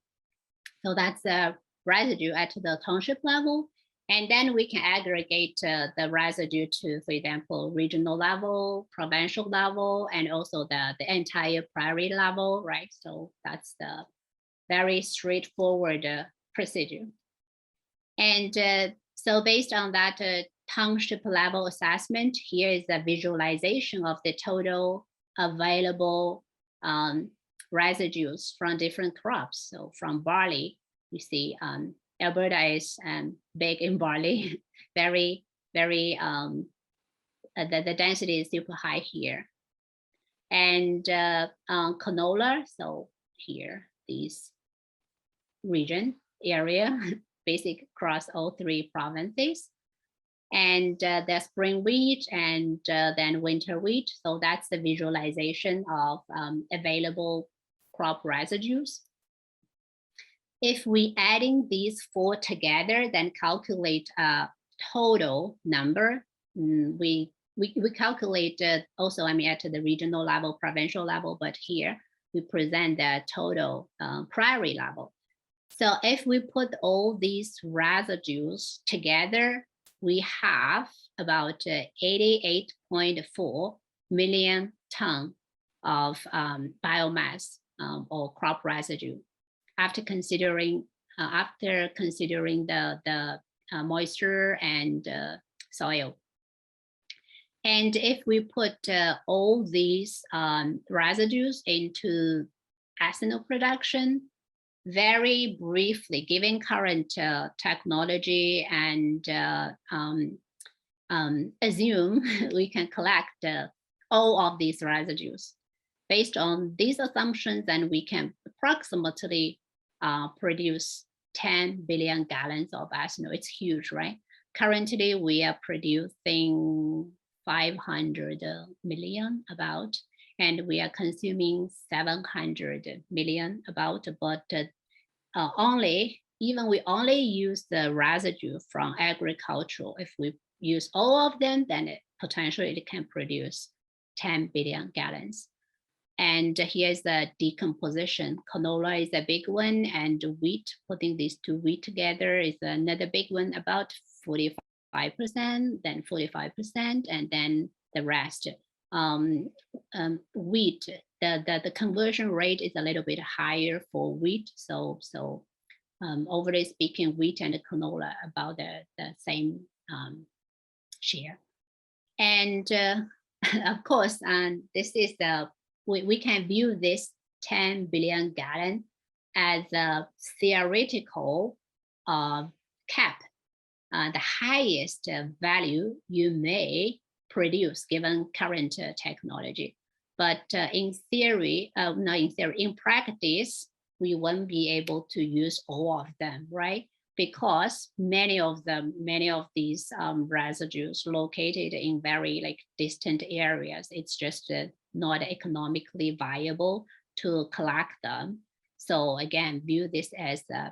So that's the residue at the township level. And then we can aggregate the residue to, for example, regional level, provincial level, and also the entire prairie level, right? So that's the very straightforward procedure. And so based on that township level assessment, here is a visualization of the total available residues from different crops. So from barley, you see Alberta is big in barley, very, the density is super high here. And canola, so here, this region area, basic across all 3 provinces. And the spring wheat and then winter wheat. So that's the visualization of available crop residues. If we adding these 4 together, then calculate a total number. We calculate also, at the regional level, provincial level, but here we present the total prairie level. So if we put all these residues together, we have about 88.4 million ton of biomass or crop residue, after considering the moisture and soil. And if we put all these residues into ethanol production, very briefly, given current technology and assume we can collect all of these residues. Based on these assumptions, then we can approximately produce 10 billion gallons of ethanol. It's huge, right? Currently, we are producing 500 million about, and we are consuming 700 million about, but we only use the residue from agricultural. If we use all of them, then potentially it can produce 10 billion gallons. And here's the decomposition. Canola is a big one, and wheat, putting these two wheat together is another big one, about 45%, then 45%, and then the rest. Wheat, the conversion rate is a little bit higher for wheat. So overall speaking, wheat and canola about the same share. And of course, this is we can view this 10 billion gallon as a theoretical cap, the highest value you may produce given current technology. But in theory, in practice, we won't be able to use all of them, right? Because many of these residues located in very distant areas, it's just not economically viable to collect them. So again, view this as a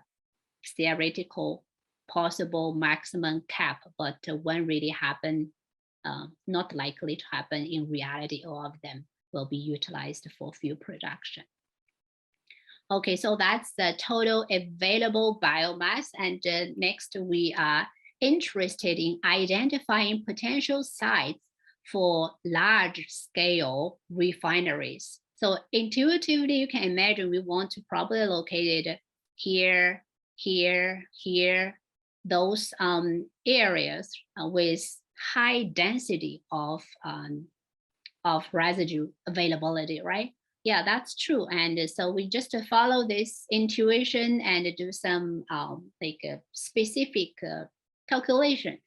theoretical possible maximum cap, but won't really happen, not likely to happen in reality. All of them will be utilized for fuel production. Okay, so that's the total available biomass. And next, we are interested in identifying potential sites for large-scale refineries. So intuitively, you can imagine we want to probably locate it here, here, here, those areas with high density of residue availability, right? Yeah, that's true. And so we just follow this intuition and do some specific calculation.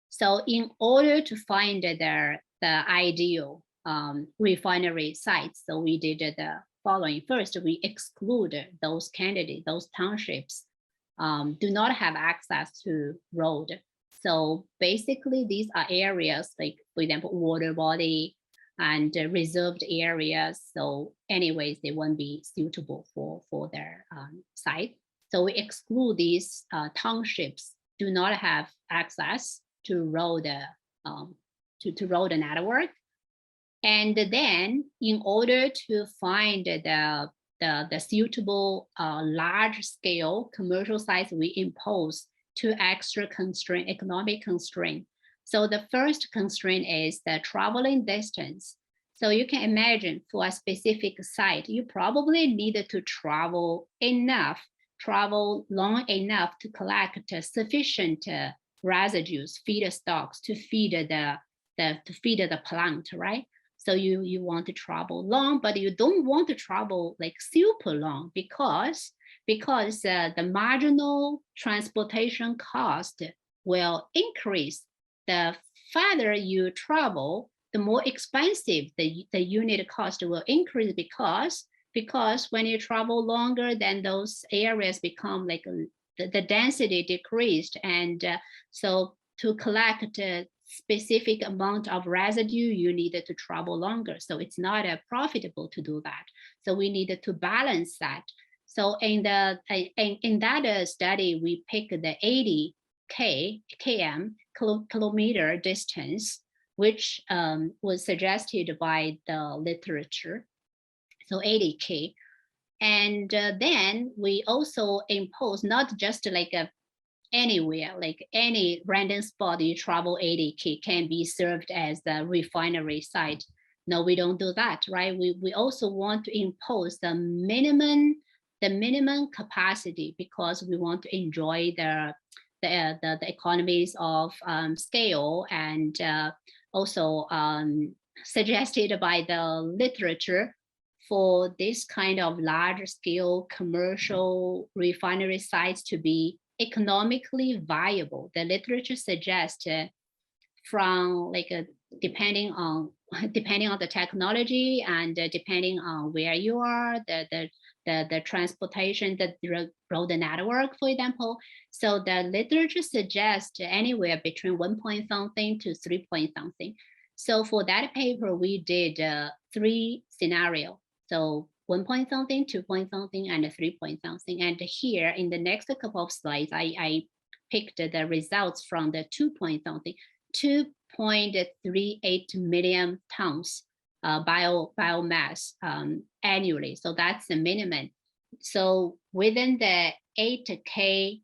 So in order to find the ideal refinery sites, so we did the following. First, we exclude those candidates, those townships do not have access to road. So basically, these are areas like, for example, water body and reserved areas. So anyways, they won't be suitable for their site. So we exclude these townships do not have access to road to road network. And then in order to find the suitable large scale commercial sites, we impose two extra constraint, economic constraint. So the first constraint is the traveling distance. So you can imagine for a specific site, you probably need to travel long enough to collect sufficient residues, feedstocks to feed the plant, right? So you want to travel long, but you don't want to travel like super long because the marginal transportation cost will increase. The farther you travel, the more expensive the unit cost will increase because when you travel longer, then those areas become like the density decreased. And so to collect a specific amount of residue, you needed to travel longer. So it's not profitable to do that. So we needed to balance that. So in that study, we picked the 80 kilometer distance, which was suggested by the literature. So 80K. And then we also impose not just like anywhere, like any random spot you travel 80K can be served as the refinery site. No, we don't do that, right? We also want to impose the minimum capacity because we want to enjoy the economies of scale and also suggested by the literature for this kind of large scale commercial refinery sites to be economically viable. The literature suggests from like depending on the technology and depending on where you are, the transportation, the road network, for example. So the literature suggests anywhere between 1 point something to 3 point something. So for that paper, we did 3 scenarios. So 1 point something, 2 point something, and 3 point something. And here in the next couple of slides, I picked the results from the 2 point something, 2.38 million tons biomass annually. So that's the minimum. So within the 8K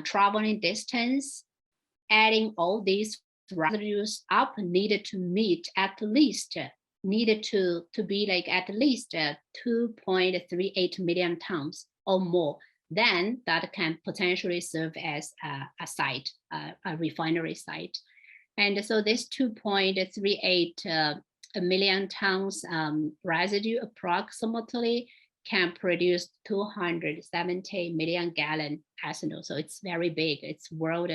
traveling distance, adding all these residues up needed to meet at least, needed to be like at least 2.38 million tons or more. Then that can potentially serve as a site, a refinery site. And so this 2.38 million tons residue approximately can produce 270 million gallon ethanol. So it's very big. It's world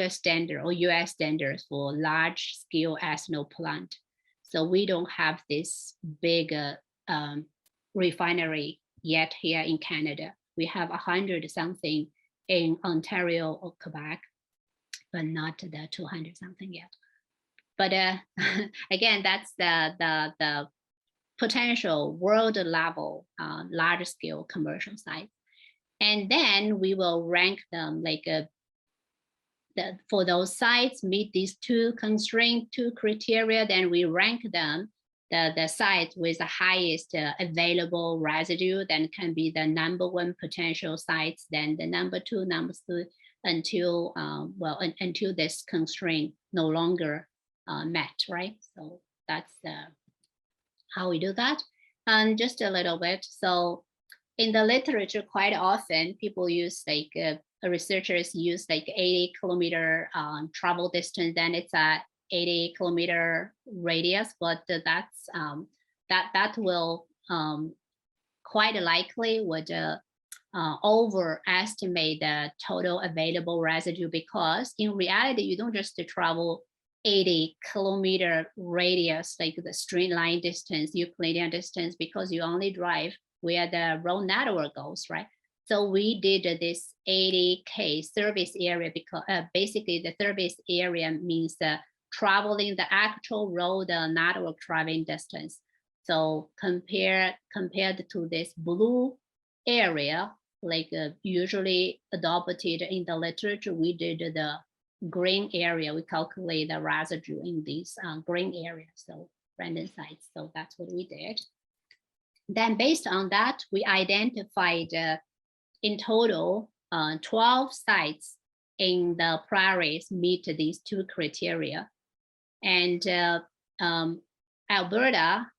standard or US standards for large scale ethanol plant. So we don't have this big refinery yet here in Canada. We have 100 something in Ontario or Quebec, but not the 200 something yet. But again, that's the potential world level large scale commercial sites. And then we will rank them like for those sites meet these 2 constraints, 2 criteria, then we rank them, the sites with the highest available residue, then can be the #1 potential sites, then the #2, #3, until until this constraint no longer met, right? So that's how we do that. And just a little bit. So in the literature, quite often people use like researchers use like 80 kilometer travel distance, then it's a 80 kilometer radius, but that's that will quite likely would overestimate the total available residue, because in reality you don't just travel 80 kilometer radius like the straight line distance, Euclidean distance, because you only drive where the road network goes, right? So we did this 80K service area because basically the service area means traveling the actual road network driving distance. So compared to this blue area, like usually adopted in the literature, we did the green area. We calculate the residue in these green areas, so random sites. So that's what we did. Then based on that, we identified in total 12 sites in the prairies meet these 2 criteria. And Alberta,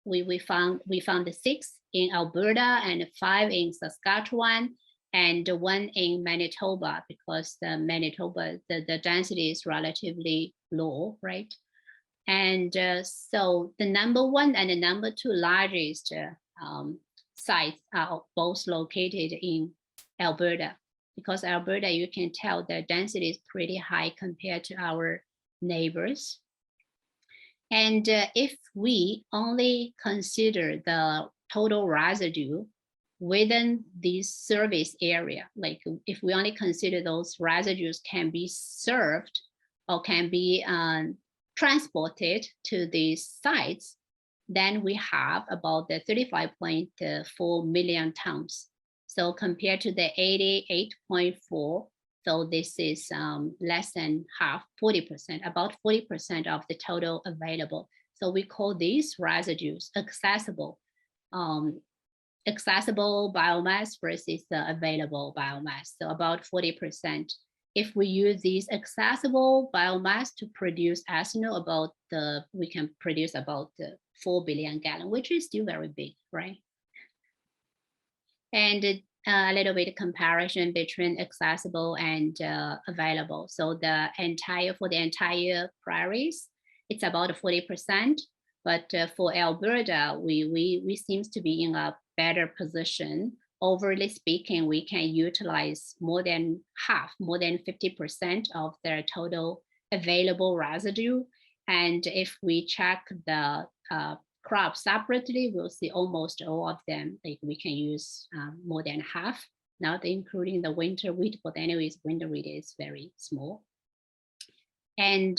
we found 6 in Alberta and 5 in Saskatchewan and 1 in Manitoba, because the Manitoba, the density is relatively low, right? And so the #1 and the #2 largest sites are both located in Alberta, because Alberta, you can tell the density is pretty high compared to our neighbors. And if we only consider the total residue within this service area, like if we only consider those residues can be served or can be transported to these sites, then we have about the 35.4 million tons. So compared to the 88.4, so this is less than half, 40%, about 40% of the total available. So we call these residues accessible, accessible biomass versus the available biomass. So about 40%. If we use these accessible biomass to produce ethanol, we can produce about 4 billion gallons, which is still very big, right? And a little bit comparison between accessible and available. So for the entire prairies, it's about 40%. But for Alberta, we seems to be in a better position. Overly speaking, we can utilize more than half, more than 50% of their total available residue. And if we check the crops separately, we'll see almost all of them, like we can use more than half, not including the winter wheat, but anyways, winter wheat is very small. And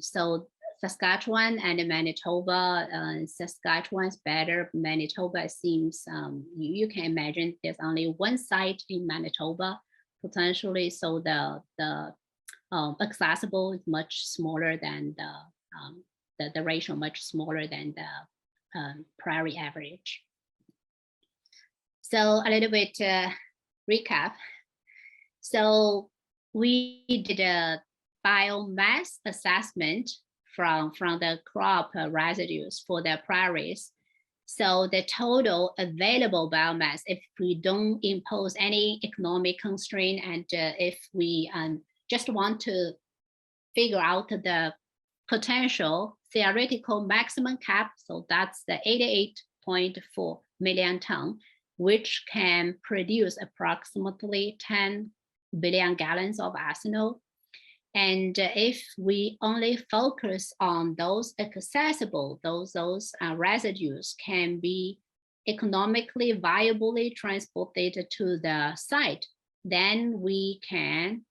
so Saskatchewan and Manitoba, Saskatchewan's better. Manitoba seems, you can imagine there's only one site in Manitoba potentially, so the accessible is much smaller than the ratio much smaller than the prairie average. So a little bit recap. So we did a biomass assessment from the crop residues for the prairies. So the total available biomass, if we don't impose any economic constraint, and if we just want to figure out the potential theoretical maximum cap, so that's the 88.4 million ton, which can produce approximately 10 billion gallons of ethanol. And if we only focus on those accessible, those residues can be economically viably transported to the site, then we can,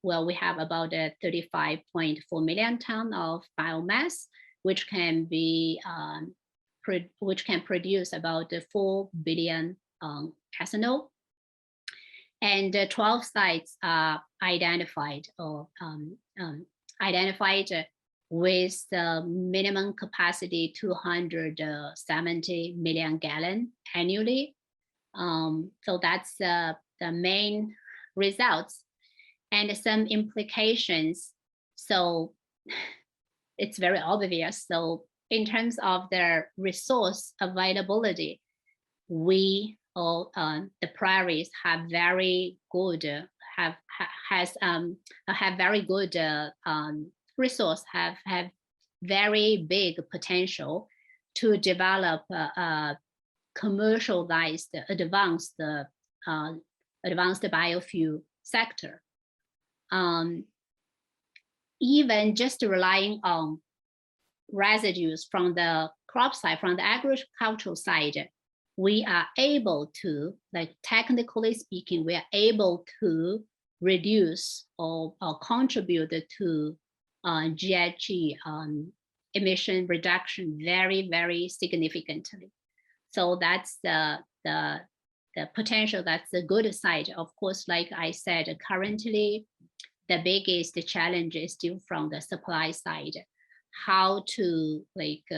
well, we have about 35.4 million ton of biomass, which can be, which can produce about 4 billion ethanol. And 12 sites are identified or identified with the minimum capacity 270 million gallon annually. So that's the main results and some implications. So it's very obvious. So in terms of their resource availability, we all the prairies have very good very good resource, have very big potential to develop commercialized advanced biofuel sector. Even just relying on residues from the crop side, from the agricultural side, we are able to, like technically speaking, we are able to reduce or contribute to GHG emission reduction very, very significantly. So that's the potential, that's the good side. Of course, like I said, currently, the biggest challenge is still from the supply side. How to like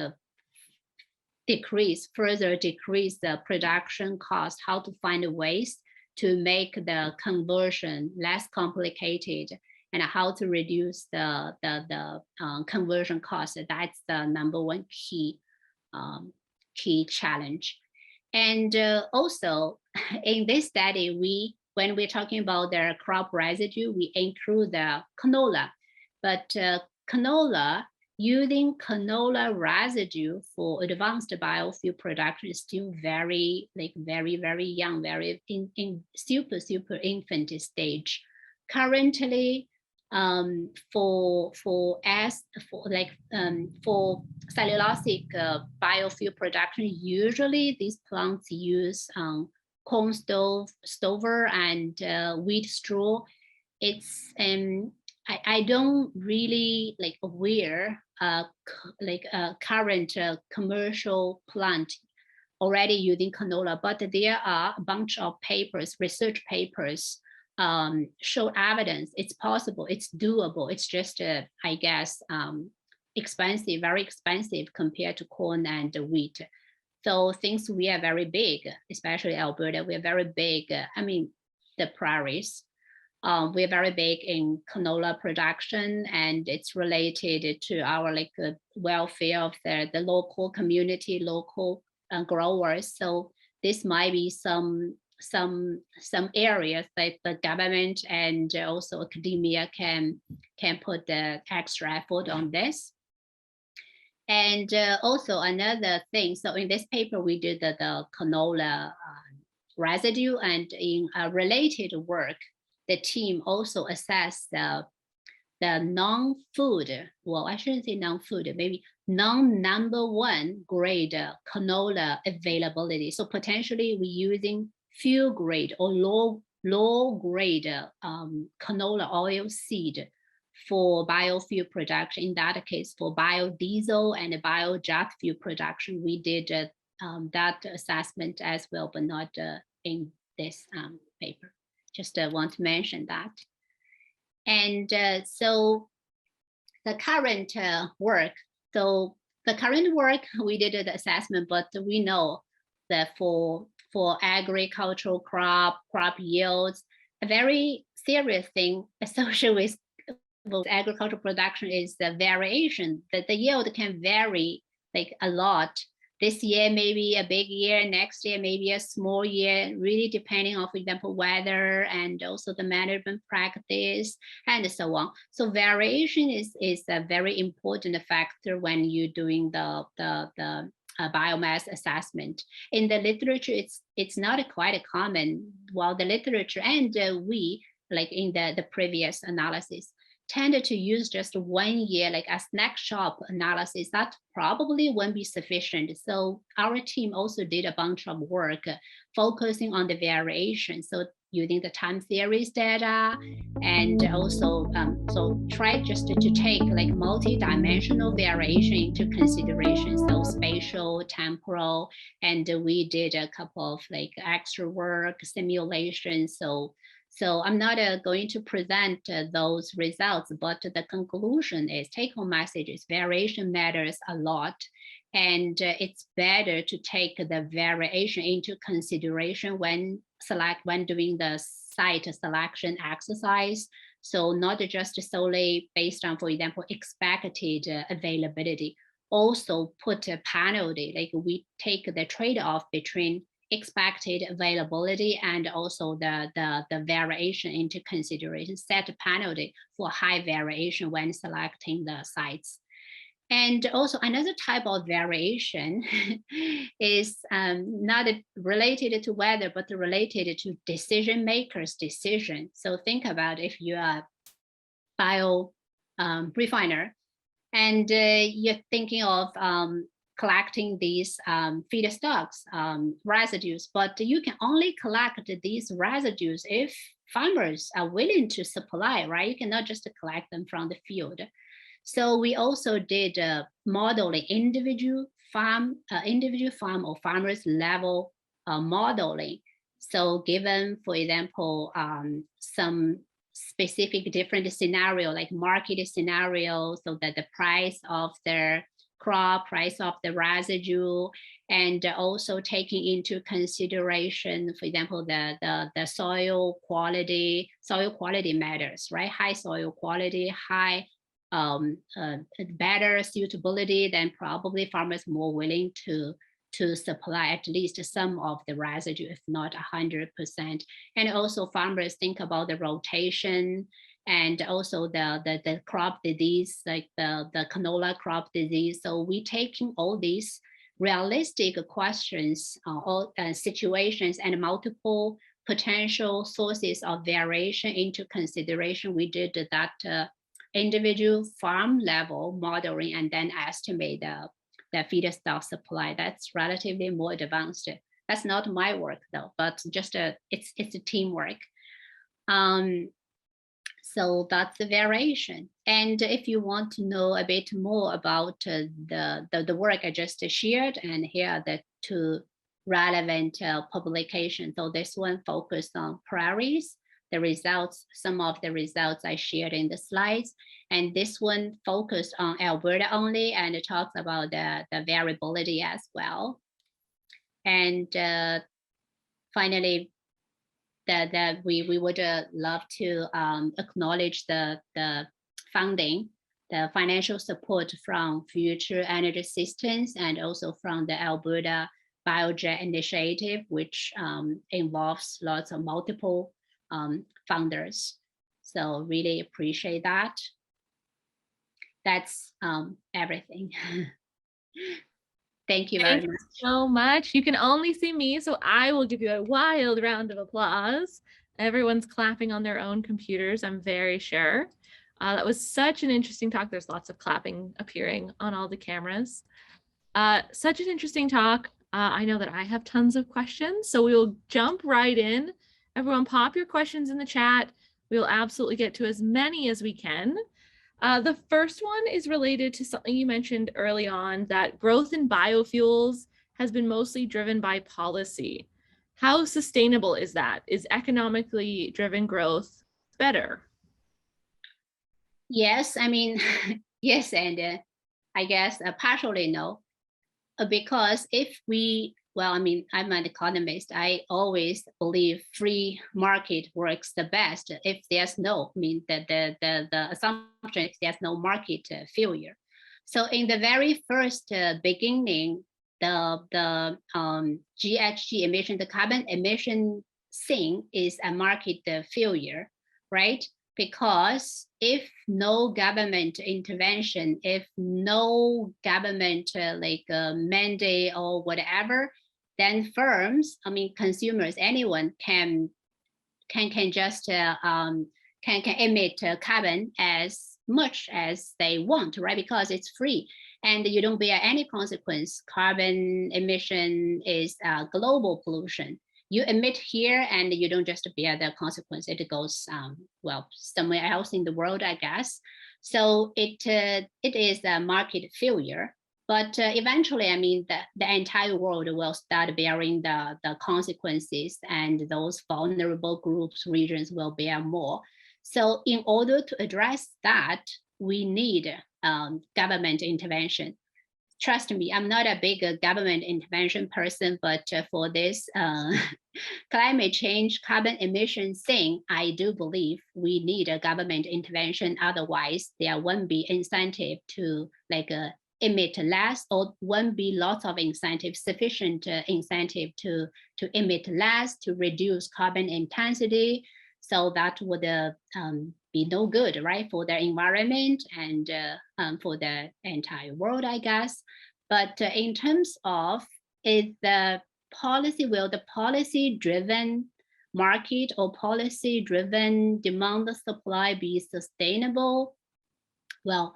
further decrease the production cost, how to find ways to make the conversion less complicated, and how to reduce the conversion cost. That's the number one key challenge. And also in this study, when we're talking about the crop residue, we include the canola, but canola, using canola residue for advanced biofuel production is still very, very young, very in super infant stage. Currently, for cellulosic biofuel production, usually these plants use corn stover and wheat straw. It's I don't really aware current commercial plant already using canola, but there are a bunch of papers, research papers, show evidence it's possible, it's doable. It's just I guess expensive, very expensive compared to corn and wheat. So since we are very big, especially Alberta, we are very big. I mean, the prairies. We're very big in canola production, and it's related to our welfare of the local community, local growers. So this might be some some areas that the government and also academia can put the extra effort on this. And also another thing, so in this paper, we did the canola residue, and in a related work, the team also assessed the non-food, well, I shouldn't say non-food, maybe non-number one grade canola availability. So potentially we're using field grade or low grade canola oil seed for biofuel production. In that case, for biodiesel and biojet fuel production, we did that assessment as well, but not in this paper. Just want to mention that. And so the current work, we did the assessment, but we know that for agricultural crop yields, a very serious thing associated with agricultural production is the variation, that the yield can vary like a lot. This year, maybe a big year, next year, maybe a small year, really depending on, for example, weather and also the management practice and so on. So variation is a very important factor when you're doing the biomass assessment. In the literature, it's not quite common. While the literature and we, like in the previous analysis, tended to use just 1 year, like a snapshot analysis, that probably won't be sufficient. So our team also did a bunch of work focusing on the variation. So using the time series data, and also so try just to take like multi-dimensional variation into consideration, so spatial, temporal, and we did a couple of like extra work simulations. So I'm not going to present those results, but the conclusion is, take-home message is variation matters a lot, and it's better to take the variation into consideration when doing the site selection exercise. So not just solely based on, for example, expected availability. Also put a penalty, like we take the trade-off between expected availability and also the variation into consideration, set a penalty for high variation when selecting the sites. And also another type of variation is not related to weather, but related to decision makers' decision. So think about if you are a bio refiner and you're thinking of collecting these feedstocks, residues, but you can only collect these residues if farmers are willing to supply, right? You cannot just collect them from the field. So we also did modeling, individual farm or farmers level modeling. So given, for example, some specific different scenario, like market scenario, so that the price of their crop, price of the residue, and also taking into consideration, for example, the soil quality. Soil quality matters, right? High soil quality, high better suitability, then probably farmers more willing to supply at least some of the residue, if not 100%. And also farmers think about the rotation and also the crop disease, like the canola crop disease. So we taking all these realistic questions, situations and multiple potential sources of variation into consideration. We did that individual farm level modeling and then estimate the feedstock supply. That's relatively more advanced. That's not my work though, but just it's a teamwork. So that's the variation. And if you want to know a bit more about the work I just shared, and here are the two relevant publications. So this one focused on prairies, the results, some of the results I shared in the slides. And this one focused on Alberta only, and it talks about the variability as well. And finally, that we would love to acknowledge the funding, the financial support from Future Energy Systems, and also from the Alberta Biojet initiative, which involves lots of multiple founders. So really appreciate that. That's everything. Thank you very Thank you much. so much. You can only see me, so I will give you a wild round of applause. Everyone's clapping on their own computers, I'm very sure. That was such an interesting talk. There's lots of clapping appearing on all the cameras. Such an interesting talk. I know that I have tons of questions, so we will jump right in. Everyone pop your questions in the chat. We will absolutely get to as many as we can. The first one is related to something you mentioned early on, that growth in biofuels has been mostly driven by policy. How sustainable is that? Is economically driven growth better? Yes, I mean, yes, and I guess partially no. Because if we, well, I mean, I'm an economist. I always believe free market works the best. If there's no, I mean, the assumption is there's no market failure. So in the very first beginning, the GHG emission, the carbon emission thing is a market failure, right? Because if no government intervention, if no government mandate or whatever, then firms, I mean consumers, anyone can just can emit carbon as much as they want, right? Because it's free and you don't bear any consequence. Carbon emission is global pollution. You emit here and you don't just bear the consequence. It goes, well, somewhere else in the world, I guess. So it is a market failure. But eventually, I mean, the entire world will start bearing the consequences, and those vulnerable groups, regions will bear more. So in order to address that, we need government intervention. Trust me, I'm not a big government intervention person, but for this climate change, carbon emission thing, I do believe we need a government intervention. Otherwise, there won't be incentive to emit less, or won't be lots of incentive, sufficient incentive to emit less, to reduce carbon intensity. So that would be no good, right, for the environment and for the entire world, I guess. But in terms of is the policy, will the policy-driven market or policy-driven demand supply be sustainable? Well,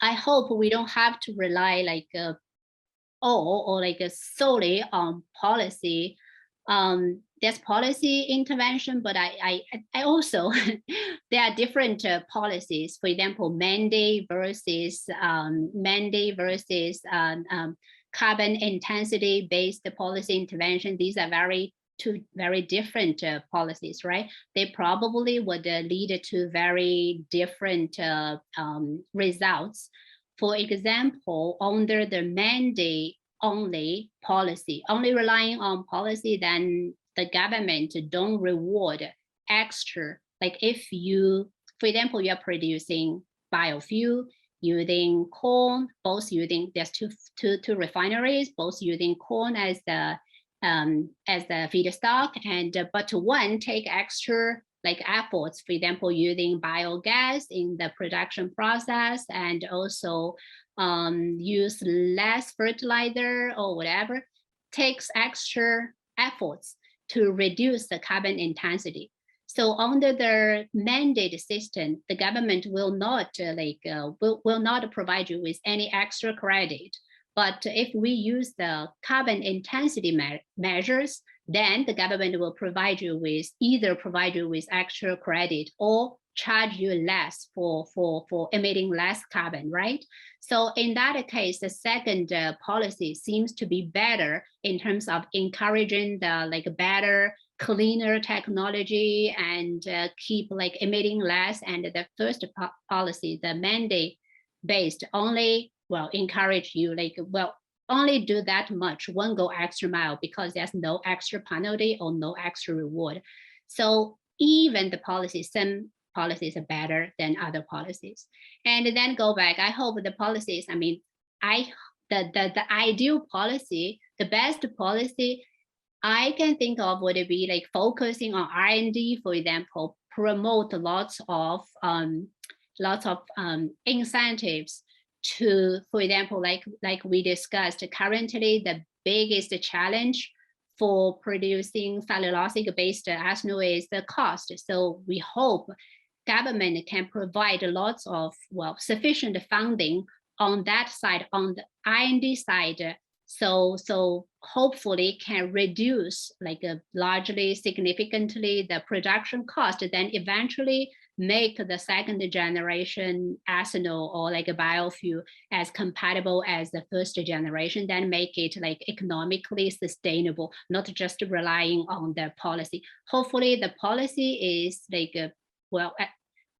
I hope we don't have to rely solely on policy. There's policy intervention, but I also there are different policies. For example, mandate versus carbon intensity based policy intervention. These are two very different policies, right? They probably would lead to very different results. For example, under the mandate only policy, only relying on policy, then the government don't reward extra. Like if you, for example, you're producing biofuel using corn, both using, there's two refineries, both using corn as the feedstock, and but one take extra efforts, for example, using biogas in the production process, and also use less fertilizer or whatever, takes extra efforts to reduce the carbon intensity. So under the mandate system, the government will not will not provide you with any extra credit. But if we use the carbon intensity measures, then the government will provide you with extra credit or charge you less for emitting less carbon, right? So in that case, the second policy seems to be better in terms of encouraging the better, cleaner technology and keep emitting less. And the first policy, the mandate based, only encourage you only do that much, won't go extra mile because there's no extra penalty or no extra reward. So even the policies, some policies are better than other policies. And then go back, I hope the policies, I mean, the ideal policy, the best policy I can think of would be like focusing on R&D, for example, promote lots of incentives to, for example, like we discussed, currently the biggest challenge for producing cellulosic-based ethanol is the cost. So we hope government can provide lots of, well, sufficient funding on that side, on the R&D side, so hopefully can reduce like largely significantly the production cost, then eventually make the second generation ethanol or like a biofuel as compatible as the first generation, then make it like economically sustainable, not just relying on the policy. Hopefully the policy is like,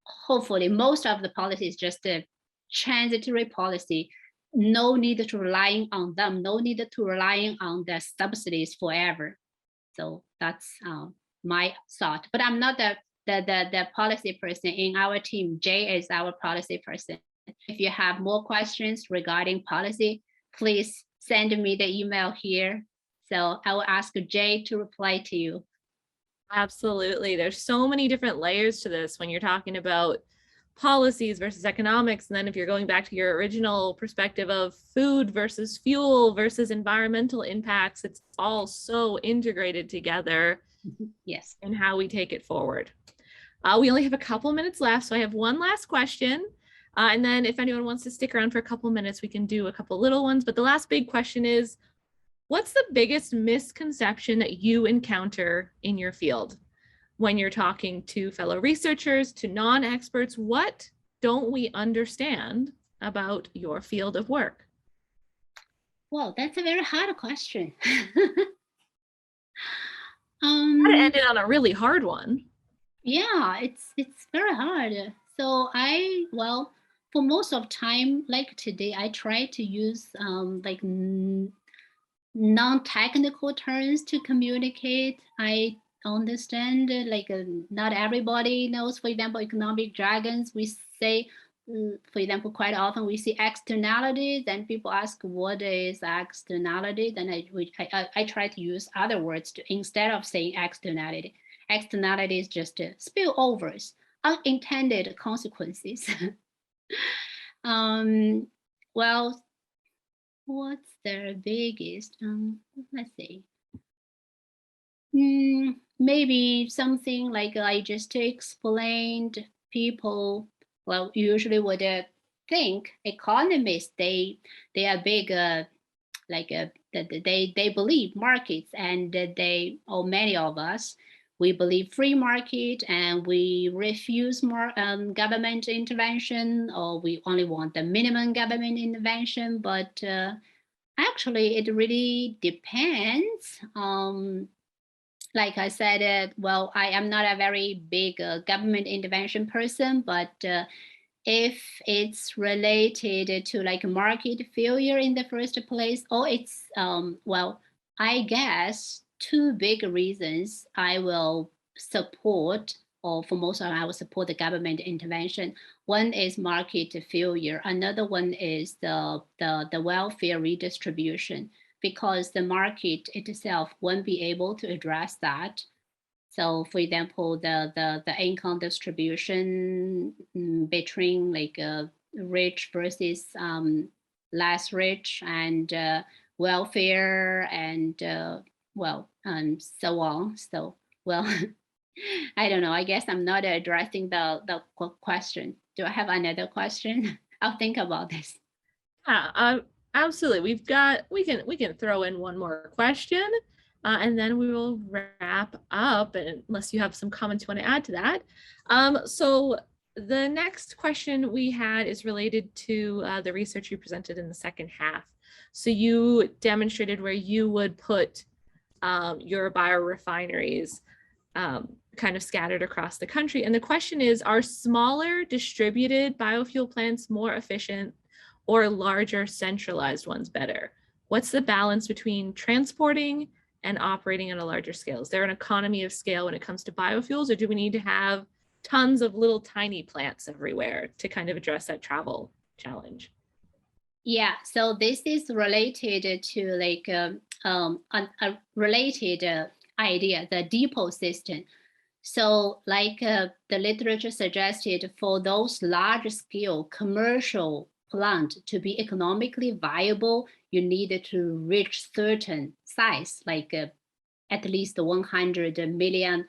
hopefully most of the policy is just a transitory policy. No need to relying on them, no need to relying on the subsidies forever. So that's my thought. But I'm not the policy person in our team. Jay is our policy person. If you have more questions regarding policy, please send me the email here. So I will ask Jay to reply to you. Absolutely. There's so many different layers to this when you're talking about policies versus economics. And then if you're going back to your original perspective of food versus fuel versus environmental impacts, it's all so integrated together. Yes. And how we take it forward. We only have a couple minutes left, so I have one last question. And then if anyone wants to stick around for a couple minutes, we can do a couple little ones. But the last big question is, what's the biggest misconception that you encounter in your field? When you're talking to fellow researchers, to non-experts, what don't we understand about your field of work? Well, that's a very hard question. Gotta end it on a really hard one. Yeah, it's very hard. So well, for most of time, like today, I try to use like non-technical terms to communicate. I understand like not everybody knows, for example, economic jargons. We say, for example, quite often we see externalities, and people ask what is externality. Then I try to use other words to, instead of saying externality. Externality is just spillovers, unintended consequences. Well, what's their biggest? Let's see. Maybe something like I just explained. People, well, usually would think economists, they are big, like they believe markets, and or many of us, we believe free market, and we refuse more government intervention, or we only want the minimum government intervention. But actually, it really depends. Like I said, well, I am not a very big government intervention person, but if it's related to like market failure in the first place, or it's, well, I guess two big reasons I will support, or for most of them, I will support the government intervention. One is market failure. Another one is the welfare redistribution, because the market itself won't be able to address that. So for example, the income distribution between like rich versus less rich, and welfare, and well, so on. So, well, I don't know. I guess I'm not addressing the question. Do I have another question? I'll think about this. Absolutely. We can throw in one more question, and then we will wrap up, unless you have some comments you want to add to that. So the next question we had is related to the research you presented in the second half. So you demonstrated where you would put your biorefineries kind of scattered across the country. And the question is, are smaller distributed biofuel plants more efficient, or larger centralized ones better? What's the balance between transporting and operating on a larger scale? Is there an economy of scale when it comes to biofuels, or do we need to have tons of little tiny plants everywhere to kind of address that travel challenge? Yeah, so this is related to like a related idea, the depot system. So like the literature suggested for those large scale commercial plant to be economically viable, you need to reach certain size, like at least 100 million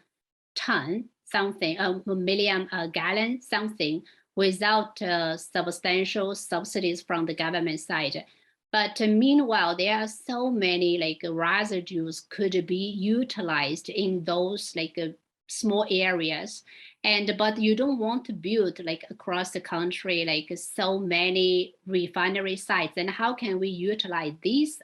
ton something, a million gallon something, without substantial subsidies from the government side. But meanwhile, there are so many like residues could be utilized in those like small areas. And but you don't want to build like across the country like so many refinery sites. And how can we utilize these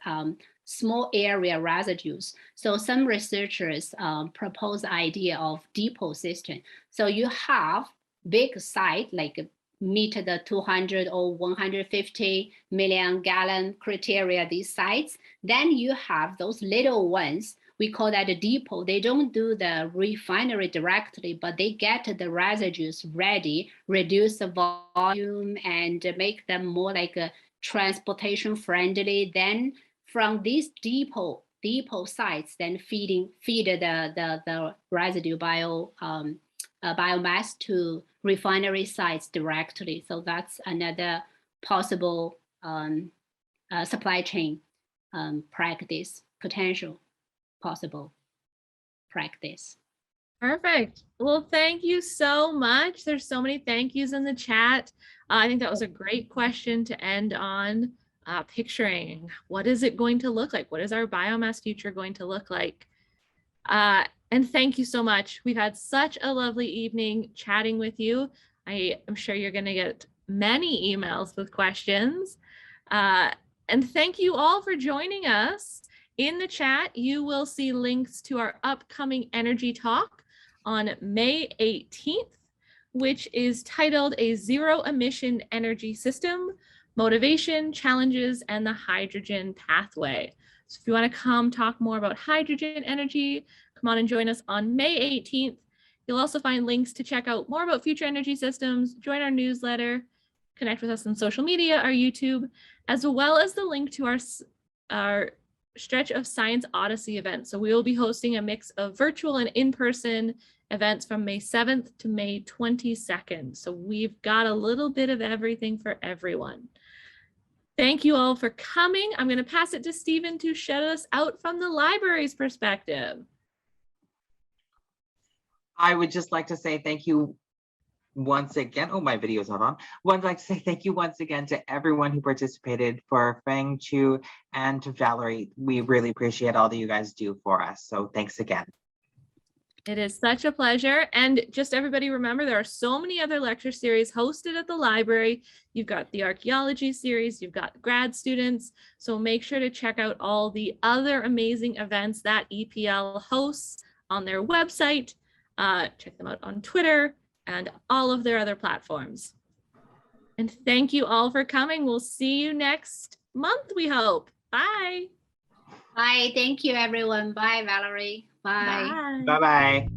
small area residues? So some researchers propose the idea of depot system. So you have big site like meet the 200 or 150 million gallon criteria, these sites. Then you have those little ones, we call that a depot. They don't do the refinery directly, but they get the residues ready, reduce the volume and make them more like a transportation friendly. Then from these depot sites, then feed the residue biomass to refinery sites directly. So that's another possible supply chain practice, potential possible practice. Perfect. Well, thank you so much. There's so many thank yous in the chat. I think that was a great question to end on. Picturing what is it going to look like? What is our biomass future going to look like? And thank you so much. We've had such a lovely evening chatting with you. I am sure you're going to get many emails with questions. And thank you all for joining us. In the chat, you will see links to our upcoming energy talk on May 18th, which is titled A Zero Emission Energy System, Motivation, Challenges, and the Hydrogen Pathway. So if you want to come talk more about hydrogen energy, come on and join us on May 18th. You'll also find links to check out more about future energy systems, join our newsletter, connect with us on social media, our YouTube, as well as the link to our Stretch of Science Odyssey event. So we will be hosting a mix of virtual and in-person events from May 7th to May 22nd. So we've got a little bit of everything for everyone. Thank you all for coming. I'm going to pass it to Stephen to shout us out from the library's perspective. I would just like to say thank you once again. Oh, my video's not on. I'd like to say thank you once again to everyone who participated, for Feng Qiu and to Valerie. We really appreciate all that you guys do for us. So thanks again. It is such a pleasure. And just everybody remember, there are so many other lecture series hosted at the library. You've got the archaeology series, you've got grad students. So make sure to check out all the other amazing events that EPL hosts on their website. Check them out on Twitter and all of their other platforms. And thank you all for coming. We'll see you next month, we hope. Bye. Bye. Thank you, everyone. Bye, Valerie. Bye. Bye-bye.